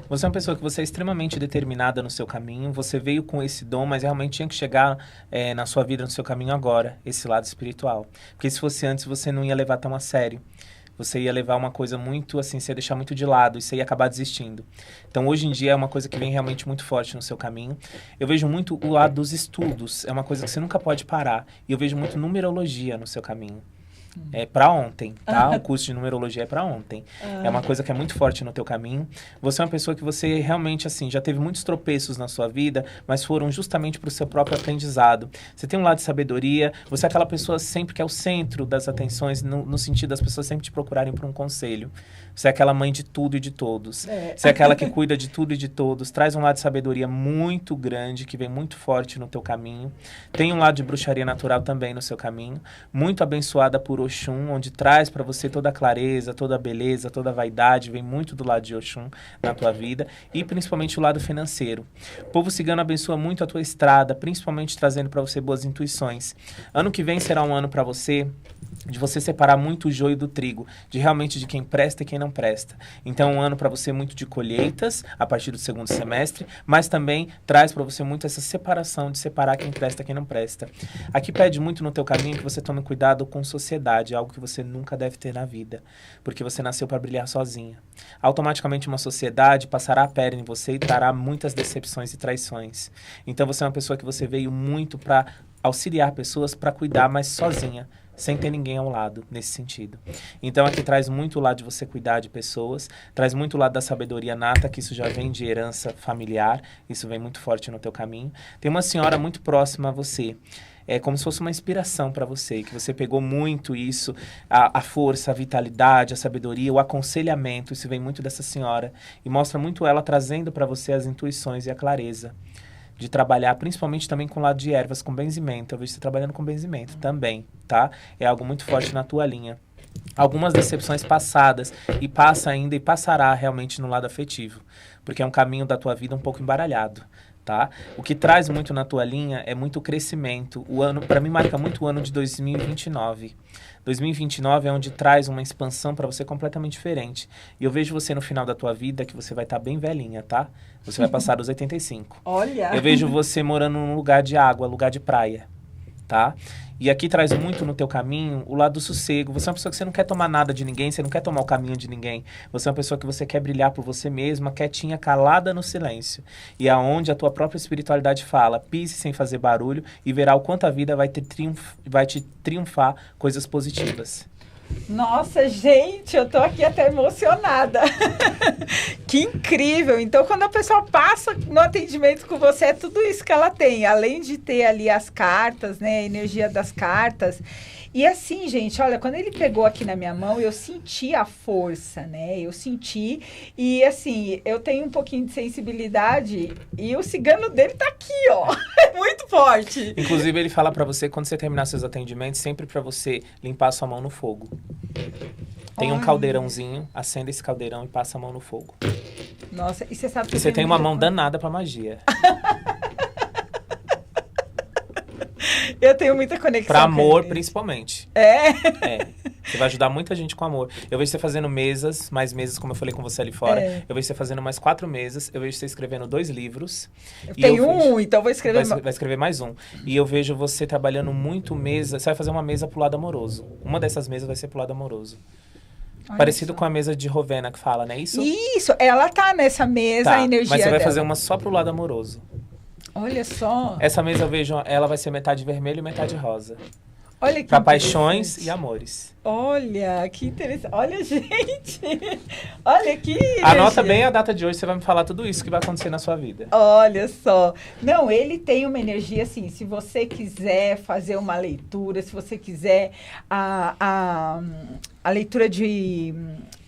Você é uma pessoa que você é extremamente determinada no seu caminho. Você veio com esse dom, mas realmente tinha que chegar na sua vida, no seu caminho agora, esse lado espiritual. Porque se fosse antes, você não ia levar tão a sério. Você ia levar uma coisa muito, assim, você ia deixar muito de lado e você ia acabar desistindo. Então, hoje em dia, é uma coisa que vem realmente muito forte no seu caminho. Eu vejo muito o lado dos estudos. É uma coisa que você nunca pode parar. E eu vejo muito numerologia no seu caminho. É para ontem, tá? O curso de numerologia é para ontem. É uma coisa que é muito forte no teu caminho. Você é uma pessoa que você realmente, assim, já teve muitos tropeços na sua vida, mas foram justamente para o seu próprio aprendizado. Você tem um lado de sabedoria, você é aquela pessoa sempre que é o centro das atenções, no sentido das pessoas sempre te procurarem por um conselho. Você é aquela mãe de tudo e de todos. Você é aquela que cuida de tudo e de todos. Traz um lado de sabedoria muito grande, que vem muito forte no teu caminho. Tem um lado de bruxaria natural também no seu caminho. Muito abençoada por Oxum, onde traz para você toda a clareza, toda a beleza, toda a vaidade. Vem muito do lado de Oxum na tua vida. E principalmente o lado financeiro. O povo cigano abençoa muito a tua estrada, principalmente trazendo para você boas intuições. Ano que vem será um ano para você de você separar muito o joio do trigo, de realmente de quem presta e quem não presta. Então, um ano para você muito de colheitas, a partir do segundo semestre, mas também traz para você muito essa separação, de separar quem presta e quem não presta. Aqui pede muito no teu caminho que você tome cuidado com sociedade, algo que você nunca deve ter na vida, porque você nasceu para brilhar sozinha. Automaticamente uma sociedade passará a perna em você e trará muitas decepções e traições. Então, você é uma pessoa que você veio muito para auxiliar pessoas, para cuidar, mas sozinha, sem ter ninguém ao lado, nesse sentido. Então, aqui traz muito o lado de você cuidar de pessoas, traz muito o lado da sabedoria nata, que isso já vem de herança familiar, isso vem muito forte no teu caminho. Tem uma senhora muito próxima a você, é como se fosse uma inspiração para você, que você pegou muito isso, a força, a vitalidade, a sabedoria, o aconselhamento, isso vem muito dessa senhora, e mostra muito ela trazendo para você as intuições e a clareza de trabalhar, principalmente também com o lado de ervas, com benzimento. Eu vejo você trabalhando com benzimento também, tá? É algo muito forte na tua linha. Algumas decepções passadas, e passa ainda e passará realmente no lado afetivo, porque é um caminho da tua vida um pouco embaralhado, tá? O que traz muito na tua linha é muito crescimento. O ano, para mim, marca muito o ano de 2029. 2029 é onde traz uma expansão para você completamente diferente. E eu vejo você no final da tua vida que você vai estar bem velhinha, tá? Você vai passar dos 85. Olha! Eu vejo você morando num lugar de água, lugar de praia, tá? E aqui traz muito no teu caminho o lado do sossego. Você é uma pessoa que você não quer tomar nada de ninguém, você não quer tomar o caminho de ninguém. Você é uma pessoa que você quer brilhar por você mesma, quietinha, calada no silêncio. E aonde a tua própria espiritualidade fala, pise sem fazer barulho e verá o quanto a vida vai te triunfar coisas positivas. Nossa, gente, eu tô aqui até emocionada. Que incrível! Então, quando a pessoa passa no atendimento com você, é tudo isso que ela tem. Além de ter ali as cartas, né? A energia das cartas. E assim, gente, olha, quando ele pegou aqui na minha mão, eu senti a força, né? Eu senti. E assim, eu tenho um pouquinho de sensibilidade e o cigano dele tá aqui, ó. É muito forte. Inclusive, ele fala pra você, quando você terminar seus atendimentos, sempre pra você limpar a sua mão no fogo. Tem um caldeirãozinho, acenda esse caldeirão e passa a mão no fogo. Nossa, e você sabe que você tem uma mão danada pra magia. Eu tenho muita conexão. Pra amor, principalmente. É? É. Você vai ajudar muita gente com amor. Eu vejo você fazendo mesas, mais mesas, como eu falei com você ali fora. Eu vejo você fazendo mais 4 mesas. Eu vejo você escrevendo 2 livros. Eu tenho um, então vou escrever... Vai escrever mais um. E eu vejo você trabalhando muito mesa. Você vai fazer uma mesa pro lado amoroso. Uma dessas mesas vai ser pro lado amoroso. Olha parecido com a mesa de Rovena que fala, né? Isso, ela tá nessa mesa, a energia mas você vai dela. fazer uma só pro lado amoroso. Olha só. Essa mesa eu vejo, ela vai ser metade vermelho e metade rosa. Olha que pra paixões e amores. Olha, que interessante. Olha, gente. Olha que anota bem a data de hoje, você vai me falar tudo isso que vai acontecer na sua vida. Olha só. Não, ele tem uma energia assim, se você quiser fazer uma leitura, se você quiser a leitura de...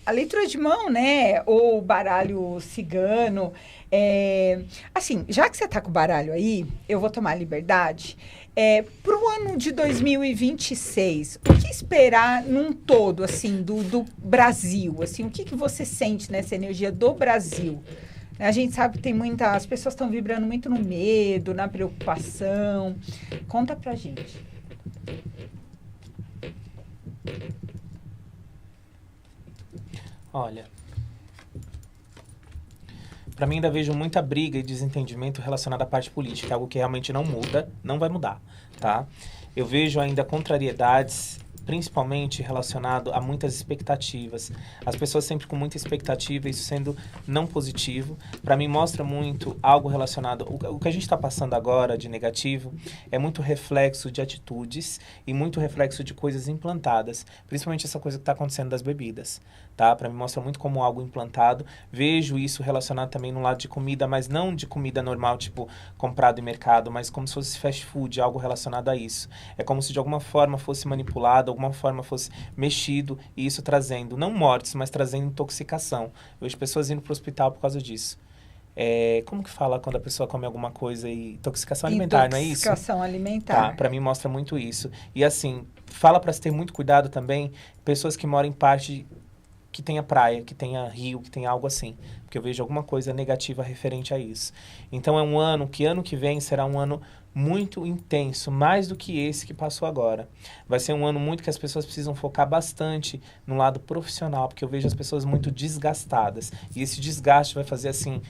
A leitura de mão, né? Ou baralho cigano. Assim, já que você tá com o baralho aí, eu vou tomar a liberdade. Para o ano de 2026, o que esperar num todo, assim, do Brasil? Assim, o que você sente nessa energia do Brasil? A gente sabe que tem as pessoas estão vibrando muito no medo, na preocupação. Conta pra gente. Olha, para mim ainda vejo muita briga e desentendimento relacionado à parte política, algo que realmente não muda, não vai mudar, tá? Eu vejo ainda contrariedades, principalmente relacionado a muitas expectativas. As pessoas sempre com muita expectativa, isso sendo não positivo. Para mim mostra muito algo relacionado... O que a gente está passando agora de negativo é muito reflexo de atitudes e muito reflexo de coisas implantadas. Principalmente essa coisa que está acontecendo das bebidas. Tá? Para mim mostra muito como algo implantado. Vejo isso relacionado também no lado de comida, mas não de comida normal, tipo comprado em mercado, mas como se fosse fast food, algo relacionado a isso. É como se de alguma forma fosse manipulado, alguma forma fosse mexido, e isso trazendo, não mortes, mas trazendo intoxicação. Eu vejo pessoas indo para o hospital por causa disso. Como que fala quando a pessoa come alguma coisa e... Intoxicação alimentar, não é isso? Intoxicação alimentar. Tá, pra mim mostra muito isso. E assim, fala para se ter muito cuidado também, pessoas que moram em parte que tenha praia, que tenha rio, que tenha algo assim. Porque eu vejo alguma coisa negativa referente a isso. Então é um ano que vem será um ano muito intenso, mais do que esse que passou agora. Vai ser um ano muito que as pessoas precisam focar bastante no lado profissional, porque eu vejo as pessoas muito desgastadas. E esse desgaste vai fazer assim...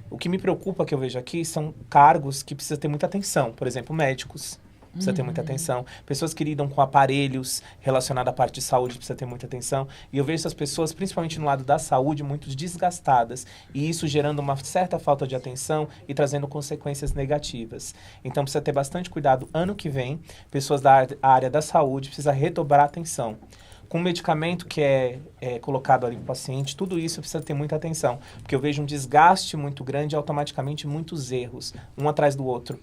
O que me preocupa que eu vejo aqui são cargos que precisam ter muita atenção. Por exemplo, médicos. Precisa ter muita atenção. Pessoas que lidam com aparelhos relacionados à parte de saúde, precisa ter muita atenção. E eu vejo essas pessoas, principalmente no lado da saúde, muito desgastadas. E isso gerando uma certa falta de atenção e trazendo consequências negativas. Então precisa ter bastante cuidado. Ano que vem, pessoas da área da saúde precisam redobrar a atenção. Com o medicamento que é colocado ali para o paciente, tudo isso precisa ter muita atenção. Porque eu vejo um desgaste muito grande e automaticamente muitos erros, um atrás do outro.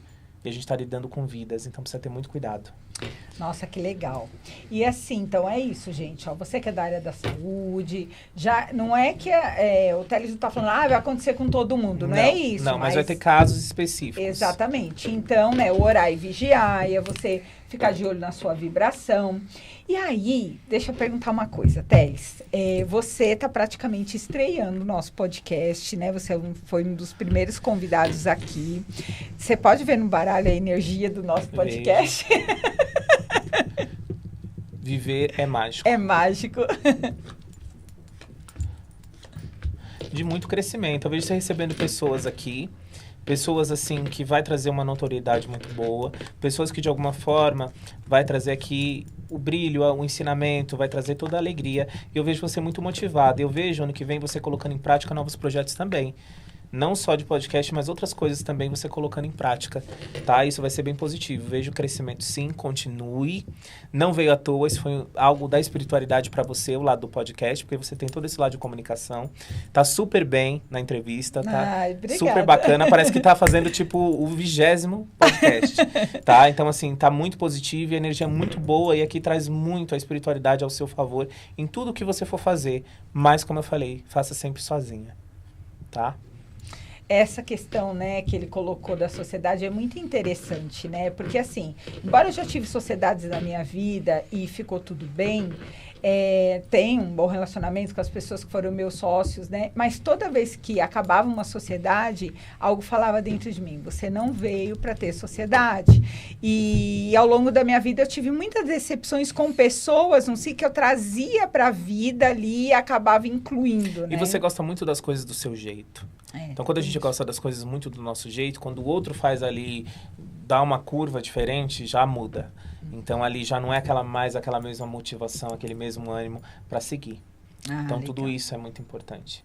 E a gente está lidando com vidas, então precisa ter muito cuidado. Nossa, que legal. E assim, então é isso, gente. Ó, você que é da área da saúde, já não é que o Teles está falando, vai acontecer com todo mundo, não é isso. Não, mas vai ter casos específicos. Exatamente. Então, né, orar e vigiar, é você ficar de olho na sua vibração. E aí, deixa eu perguntar uma coisa, Teles. Você está praticamente estreando o nosso podcast, né? Você foi um dos primeiros convidados aqui. Você pode ver no baralho a energia do nosso podcast? Viver é mágico. É mágico. De muito crescimento. Eu vejo você recebendo pessoas aqui, pessoas assim que vai trazer uma notoriedade muito boa, pessoas que de alguma forma vai trazer aqui o brilho, o ensinamento, vai trazer toda a alegria. E eu vejo você muito motivado. Eu vejo ano que vem você colocando em prática novos projetos também. Não só de podcast, mas outras coisas também você colocando em prática, tá? Isso vai ser bem positivo. Vejo o crescimento, sim, continue. Não veio à toa, isso foi algo da espiritualidade para você, o lado do podcast, porque você tem todo esse lado de comunicação. Tá super bem na entrevista, tá? Ai, obrigada. Super bacana, parece que tá fazendo tipo o 20º podcast, tá? Então, assim, tá muito positivo e a energia é muito boa e aqui traz muito a espiritualidade ao seu favor em tudo que você for fazer. Mas, como eu falei, faça sempre sozinha, tá? Essa questão, né, que ele colocou da sociedade é muito interessante, né? Porque, assim, embora eu já tive sociedades na minha vida e ficou tudo bem, tenho um bom relacionamento com as pessoas que foram meus sócios, né? Mas toda vez que acabava uma sociedade, algo falava dentro de mim, você não veio para ter sociedade. E ao longo da minha vida eu tive muitas decepções com pessoas, não sei, que eu trazia para a vida ali e acabava incluindo, né? E você gosta muito das coisas do seu jeito. Então, quando a gente gosta das coisas muito do nosso jeito, quando o outro faz ali, dá uma curva diferente, já muda. Então, ali já não é aquela mesma motivação, aquele mesmo ânimo para seguir. Então, legal. Tudo isso é muito importante.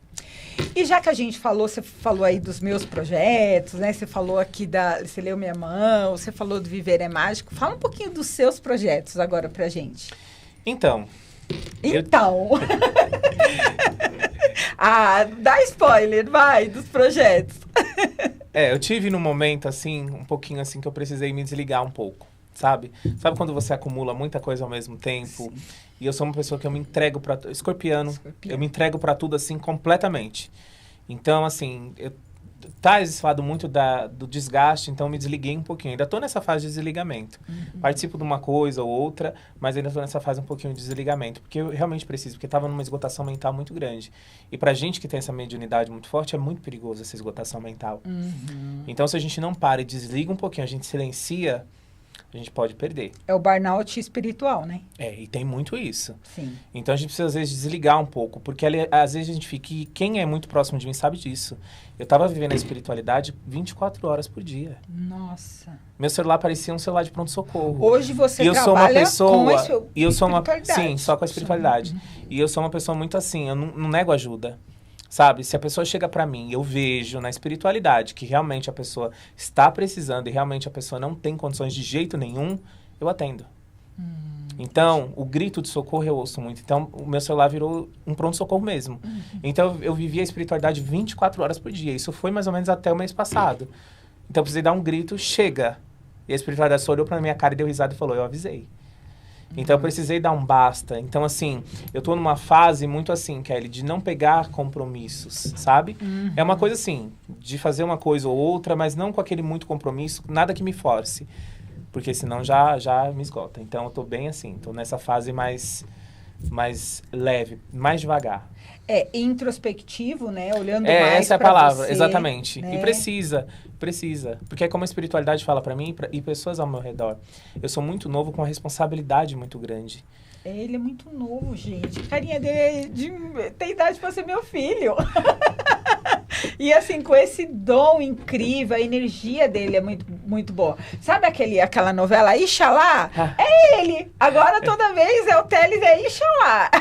E já que a gente falou, você falou aí dos meus projetos, né? Você falou aqui você leu minha mão, você falou do Viver é Mágico. Fala um pouquinho dos seus projetos agora pra gente. Então... dá spoiler, vai, dos projetos. Eu tive num momento, assim, um pouquinho assim, que eu precisei me desligar um pouco, sabe? Sabe quando você acumula muita coisa ao mesmo tempo? Sim. E eu sou uma pessoa que eu me entrego pra... Escorpiano. Eu me entrego pra tudo, assim, completamente. Então, assim, tá esse lado muito do desgaste, então eu me desliguei um pouquinho. Ainda tô nessa fase de desligamento. Participo de uma coisa ou outra, mas ainda tô nessa fase um pouquinho de desligamento. Porque eu realmente preciso, porque tava numa esgotação mental muito grande. E pra gente que tem essa mediunidade muito forte, é muito perigoso essa esgotação mental. Então, se a gente não para e desliga um pouquinho, a gente silencia, a gente pode perder. É o burnout espiritual, né? E tem muito isso. Sim. Então, a gente precisa, às vezes, desligar um pouco. Porque, às vezes, a gente fica... E quem é muito próximo de mim sabe disso. Eu tava vivendo a espiritualidade 24 horas por dia. Nossa. Meu celular parecia um celular de pronto-socorro. Hoje você trabalha com a espiritualidade. Sim, só com a espiritualidade. E eu sou uma pessoa muito assim, eu não nego ajuda. Sabe, se a pessoa chega pra mim e eu vejo na espiritualidade que realmente a pessoa está precisando e realmente a pessoa não tem condições de jeito nenhum, eu atendo. Então, o grito de socorro eu ouço muito. Então, o meu celular virou um pronto-socorro mesmo. Então, eu vivia a espiritualidade 24 horas por dia. Isso foi mais ou menos até o mês passado. Então, eu precisei dar um grito, chega. E a espiritualidade só olhou pra minha cara e deu risada e falou, eu avisei. Então, eu precisei dar um basta. Então, assim, eu tô numa fase muito assim, Kelly, de não pegar compromissos, sabe? É uma coisa assim, de fazer uma coisa ou outra, mas não com aquele muito compromisso, nada que me force. Porque senão já me esgota. Então, eu tô bem assim, tô nessa fase mais leve, mais devagar. Introspectivo, né? Olhando mais essa é a palavra, você, exatamente. né? E precisa. Porque é como a espiritualidade fala pra mim e pessoas ao meu redor. Eu sou muito novo com uma responsabilidade muito grande. Ele é muito novo, gente. A carinha dele tem idade pra ser meu filho. E assim, com esse dom incrível, a energia dele é muito, muito boa. Sabe aquela novela Ixalá? É ele! Agora toda vez é o Teles, é Ixalá.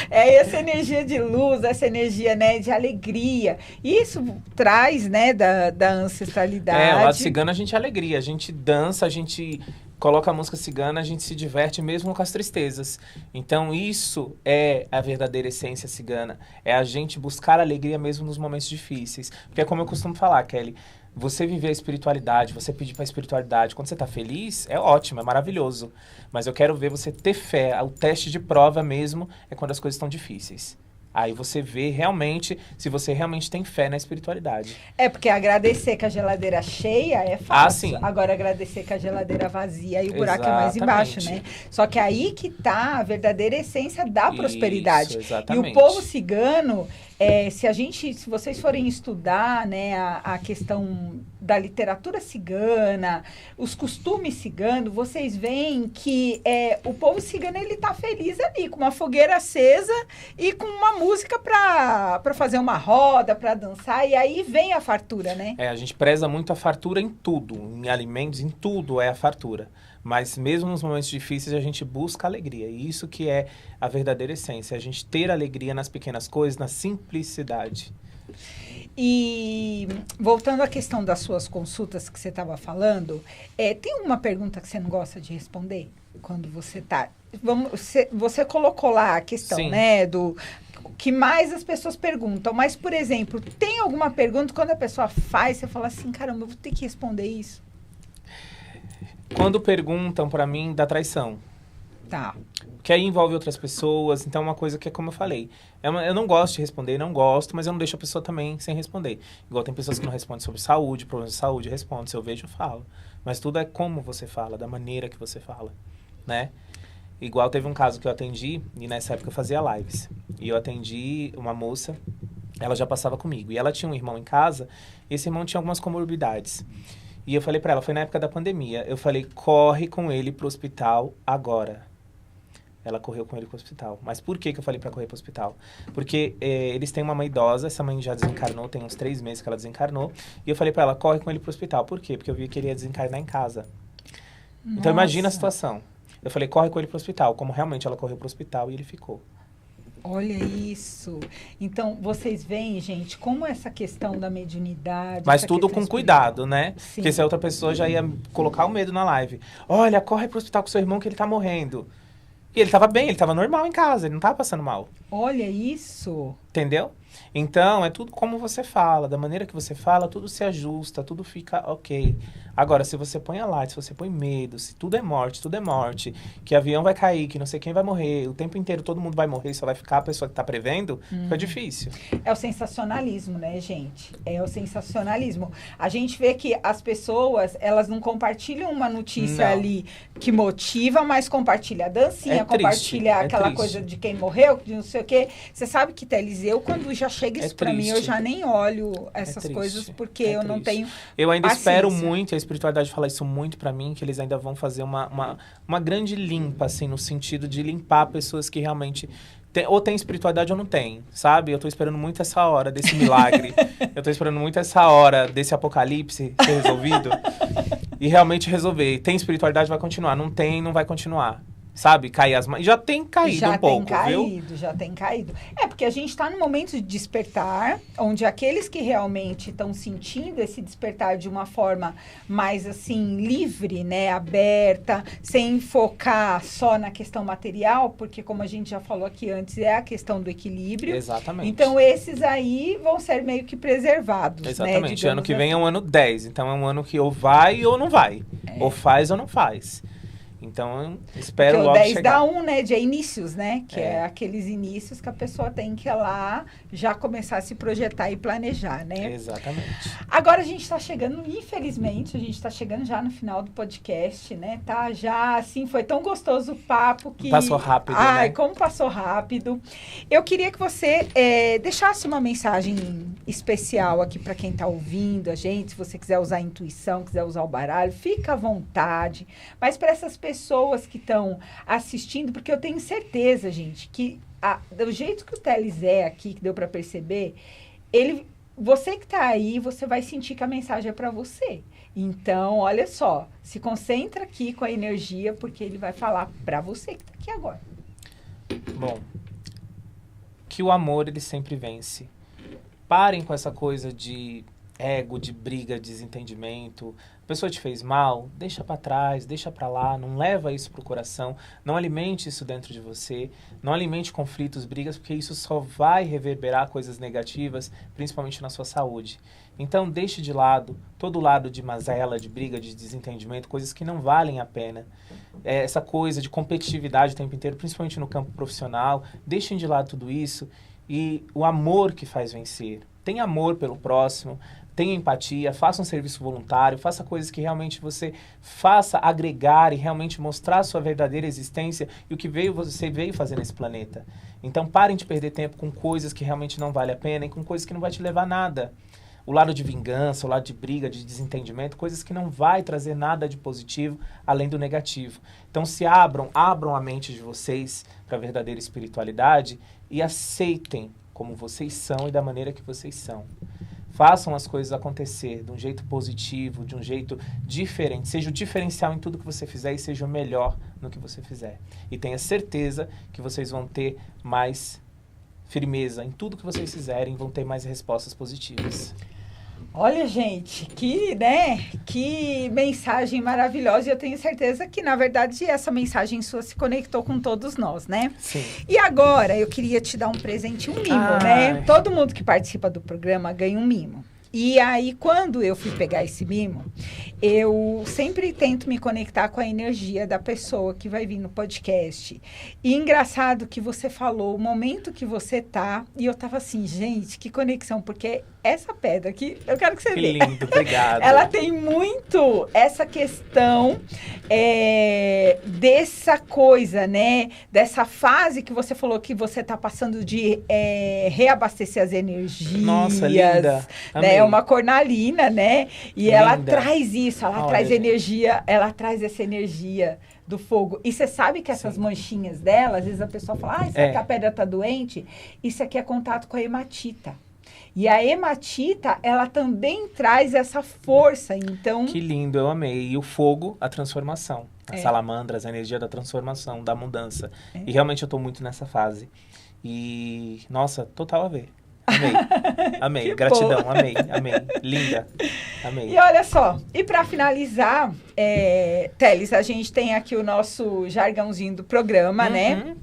É essa energia de luz, essa energia, né, de alegria. Isso traz, né, da ancestralidade. O lado cigano a gente é alegria. A gente dança, a gente coloca a música cigana, a gente se diverte mesmo com as tristezas. Então, isso é a verdadeira essência cigana. É a gente buscar alegria mesmo nos momentos difíceis. Porque é como eu costumo falar, Kelly, você viver a espiritualidade, você pedir pra espiritualidade, quando você tá feliz, é ótimo, é maravilhoso. Mas eu quero ver você ter fé. O teste de prova mesmo é quando as coisas estão difíceis. Aí você vê realmente, se você realmente tem fé na espiritualidade. Porque agradecer com a geladeira cheia é fácil. Sim. Agora agradecer com a geladeira vazia e o buraco é mais embaixo, né? Só que aí que tá a verdadeira essência da prosperidade. Isso, exatamente. E o povo cigano, se vocês forem estudar, né, a questão da literatura cigana, os costumes ciganos, vocês veem que o povo cigano, ele tá feliz ali, com uma fogueira acesa e com uma música para fazer uma roda, para dançar, e aí vem a fartura, né? A gente preza muito a fartura em tudo, em alimentos, em tudo é a fartura. Mas mesmo nos momentos difíceis, a gente busca alegria. E isso que é a verdadeira essência. A gente ter alegria nas pequenas coisas, na simplicidade. E voltando à questão das suas consultas que você estava falando, tem uma pergunta que você não gosta de responder? Quando você está... Você colocou lá a questão, Sim. né, do que mais as pessoas perguntam. Mas, por exemplo, tem alguma pergunta quando a pessoa faz, você fala assim, caramba, eu vou ter que responder isso? Quando perguntam pra mim da traição. Tá. Que aí envolve outras pessoas, então é uma coisa que é como eu falei. Eu não gosto de responder, não gosto, mas eu não deixo a pessoa também sem responder. Igual tem pessoas que não respondem sobre saúde, problemas de saúde, respondo. Se eu vejo, eu falo. Mas tudo é como você fala, da maneira que você fala, né? Igual teve um caso que eu atendi, e nessa época eu fazia lives. E eu atendi uma moça, ela já passava comigo. E ela tinha um irmão em casa, e esse irmão tinha algumas comorbidades. E eu falei pra ela, foi na época da pandemia, eu falei, corre com ele pro hospital agora. Ela correu com ele pro hospital. Mas por que eu falei pra correr pro hospital? Porque eles têm uma mãe idosa, essa mãe já desencarnou, tem uns 3 meses que ela desencarnou. E eu falei pra ela, corre com ele pro hospital. Por quê? Porque eu vi que ele ia desencarnar em casa. Nossa. Então imagina a situação. Eu falei, corre com ele pro hospital. Como realmente ela correu pro hospital e ele ficou. Olha isso. Então, vocês veem, gente, como essa questão da mediunidade... Mas essa tudo questão com cuidado, né? Sim. Porque se a outra pessoa já ia colocar o medo na live. Olha, corre pro hospital com seu irmão que ele tá morrendo. E ele tava bem, ele tava normal em casa, ele não tava passando mal. Olha isso. Entendeu? Então, é tudo como você fala. Da maneira que você fala, tudo se ajusta, tudo fica ok. Agora, se você põe alarde, se você põe medo, se tudo é morte, que avião vai cair, que não sei quem vai morrer, o tempo inteiro todo mundo vai morrer, só vai ficar a pessoa que tá prevendo, fica difícil. É o sensacionalismo, né, gente? É o sensacionalismo. A gente vê que as pessoas, elas não compartilham uma notícia ali que motiva, mas compartilha a dancinha, compartilha aquela coisa de quem morreu, de não sei o quê. Você sabe que, Thelise, eu quando já chega isso pra mim, eu já nem olho essas coisas, porque eu não tenho Eu ainda paciência. espero muito, a espiritualidade fala isso muito pra mim, que eles ainda vão fazer uma grande limpa, assim, no sentido de limpar pessoas que realmente... ou tem espiritualidade ou não tem, sabe? Eu tô esperando muito essa hora desse milagre. Eu tô esperando muito essa hora desse apocalipse ser resolvido. E realmente resolver. Tem espiritualidade, vai continuar. Não tem, não vai continuar. Sabe? Cair as mãos. Já tem caído um pouco, viu? Já tem caído. É, porque a gente está no momento de despertar, onde aqueles que realmente estão sentindo esse despertar de uma forma mais, assim, livre, né? Aberta, sem focar só na questão material, porque, como a gente já falou aqui antes, é a questão do equilíbrio. Exatamente. Então, esses aí vão ser meio que preservados, exatamente. Né? Ano que vem é um ano 10. Então, é um ano que ou vai ou não vai. Ou faz ou não faz. Então, espero logo chegar. Porque o 10 dá 1, né? De inícios, né? Que é aqueles inícios que a pessoa tem que ir lá já começar a se projetar e planejar, né? Exatamente. Agora a gente está chegando, infelizmente, a gente está chegando já no final do podcast, né? Tá já, assim, foi tão gostoso o papo que... Passou rápido, Ai, né? como passou rápido. Eu queria que você deixasse uma mensagem especial aqui para quem está ouvindo a gente. Se você quiser usar a intuição, quiser usar o baralho, fica à vontade. Mas para essas pessoas que estão assistindo, porque eu tenho certeza, gente, que do jeito que o Teles é aqui, que deu para perceber, você que está aí, você vai sentir que a mensagem é para você. Então, olha só, se concentra aqui com a energia, porque ele vai falar para você que está aqui agora. Bom, que o amor, ele sempre vence. Parem com essa coisa de ego, de briga, de desentendimento. A pessoa te fez mal, deixa pra trás, deixa pra lá, não leva isso pro coração, não alimente isso dentro de você, não alimente conflitos, brigas, porque isso só vai reverberar coisas negativas, principalmente na sua saúde. Então, deixe de lado todo lado de mazela, de briga, de desentendimento, coisas que não valem a pena. Essa coisa de competitividade o tempo inteiro, principalmente no campo profissional, deixem de lado tudo isso e o amor que faz vencer. Tenha amor pelo próximo, tenha empatia, faça um serviço voluntário, faça coisas que realmente você faça agregar e realmente mostrar a sua verdadeira existência e o que você veio fazer nesse planeta. Então parem de perder tempo com coisas que realmente não valem a pena e com coisas que não vai te levar a nada. O lado de vingança, o lado de briga, de desentendimento, coisas que não vai trazer nada de positivo além do negativo. Então se abram a mente de vocês para a verdadeira espiritualidade e aceitem como vocês são e da maneira que vocês são. Façam as coisas acontecer de um jeito positivo, de um jeito diferente. Seja o diferencial em tudo que você fizer e seja o melhor no que você fizer. E tenha certeza que vocês vão ter mais firmeza em tudo que vocês fizerem, vão ter mais respostas positivas. Olha, gente, que mensagem maravilhosa. E eu tenho certeza que, na verdade, essa mensagem sua se conectou com todos nós, né? Sim. E agora, eu queria te dar um presente, um mimo, né? Todo mundo que participa do programa ganha um mimo. E aí, quando eu fui pegar esse mimo, eu sempre tento me conectar com a energia da pessoa que vai vir no podcast. E engraçado que você falou o momento que você tá, e eu tava assim, gente, que conexão, porque essa pedra aqui, eu quero que você Que veja. lindo, obrigado. Ela tem muito essa questão dessa coisa, né? Dessa fase que você falou que você está passando de reabastecer as energias. Nossa, linda. Né? É uma cornalina, né? E ela Linda. traz isso, ela Olha, traz gente. energia, ela traz essa energia do fogo. E você sabe que essas Sim. manchinhas dela, às vezes a pessoa fala, será que a pedra está doente? Isso aqui é contato com a hematita. E a hematita, ela também traz essa força, então... Que lindo, eu amei. E o fogo, a transformação. As salamandras, a energia da transformação, da mudança. E realmente eu tô muito nessa fase. E, nossa, total a ver. Amei. Amei. Que Gratidão, bom. amei. Amei. Linda. Amei. E olha só, e para finalizar, Teles, a gente tem aqui o nosso jargãozinho do programa, né?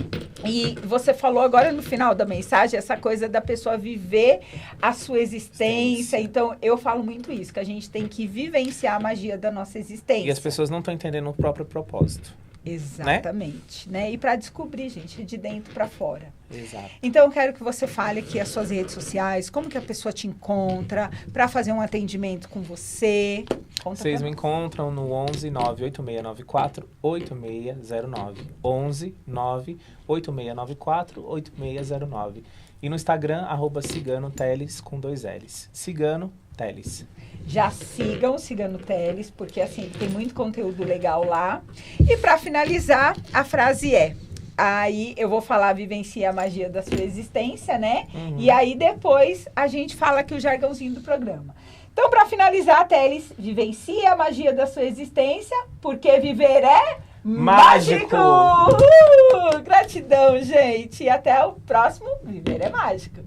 E você falou agora no final da mensagem essa coisa da pessoa viver a sua existência. Então, eu falo muito isso, que a gente tem que vivenciar a magia da nossa existência. E as pessoas não estão entendendo o próprio propósito. Exatamente, né? E para descobrir, gente, de dentro para fora. Exato. Então, eu quero que você fale aqui as suas redes sociais, como que a pessoa te encontra, para fazer um atendimento com você. Conta Vocês pra me nós. encontram no 11 98694 8609. 11 98694 8609. E no Instagram, @ciganoteles com 2 L's. Cigano Teles. Já sigam o Cigano Teles, porque assim, tem muito conteúdo legal lá. E para finalizar, a frase é... Aí eu vou falar, vivencia a magia da sua existência, né? E aí depois a gente fala aqui o jargãozinho do programa. Então, para finalizar, Teles, vivencia a magia da sua existência, porque viver é mágico! Mágico! Gratidão, gente! E até o próximo Viver é Mágico!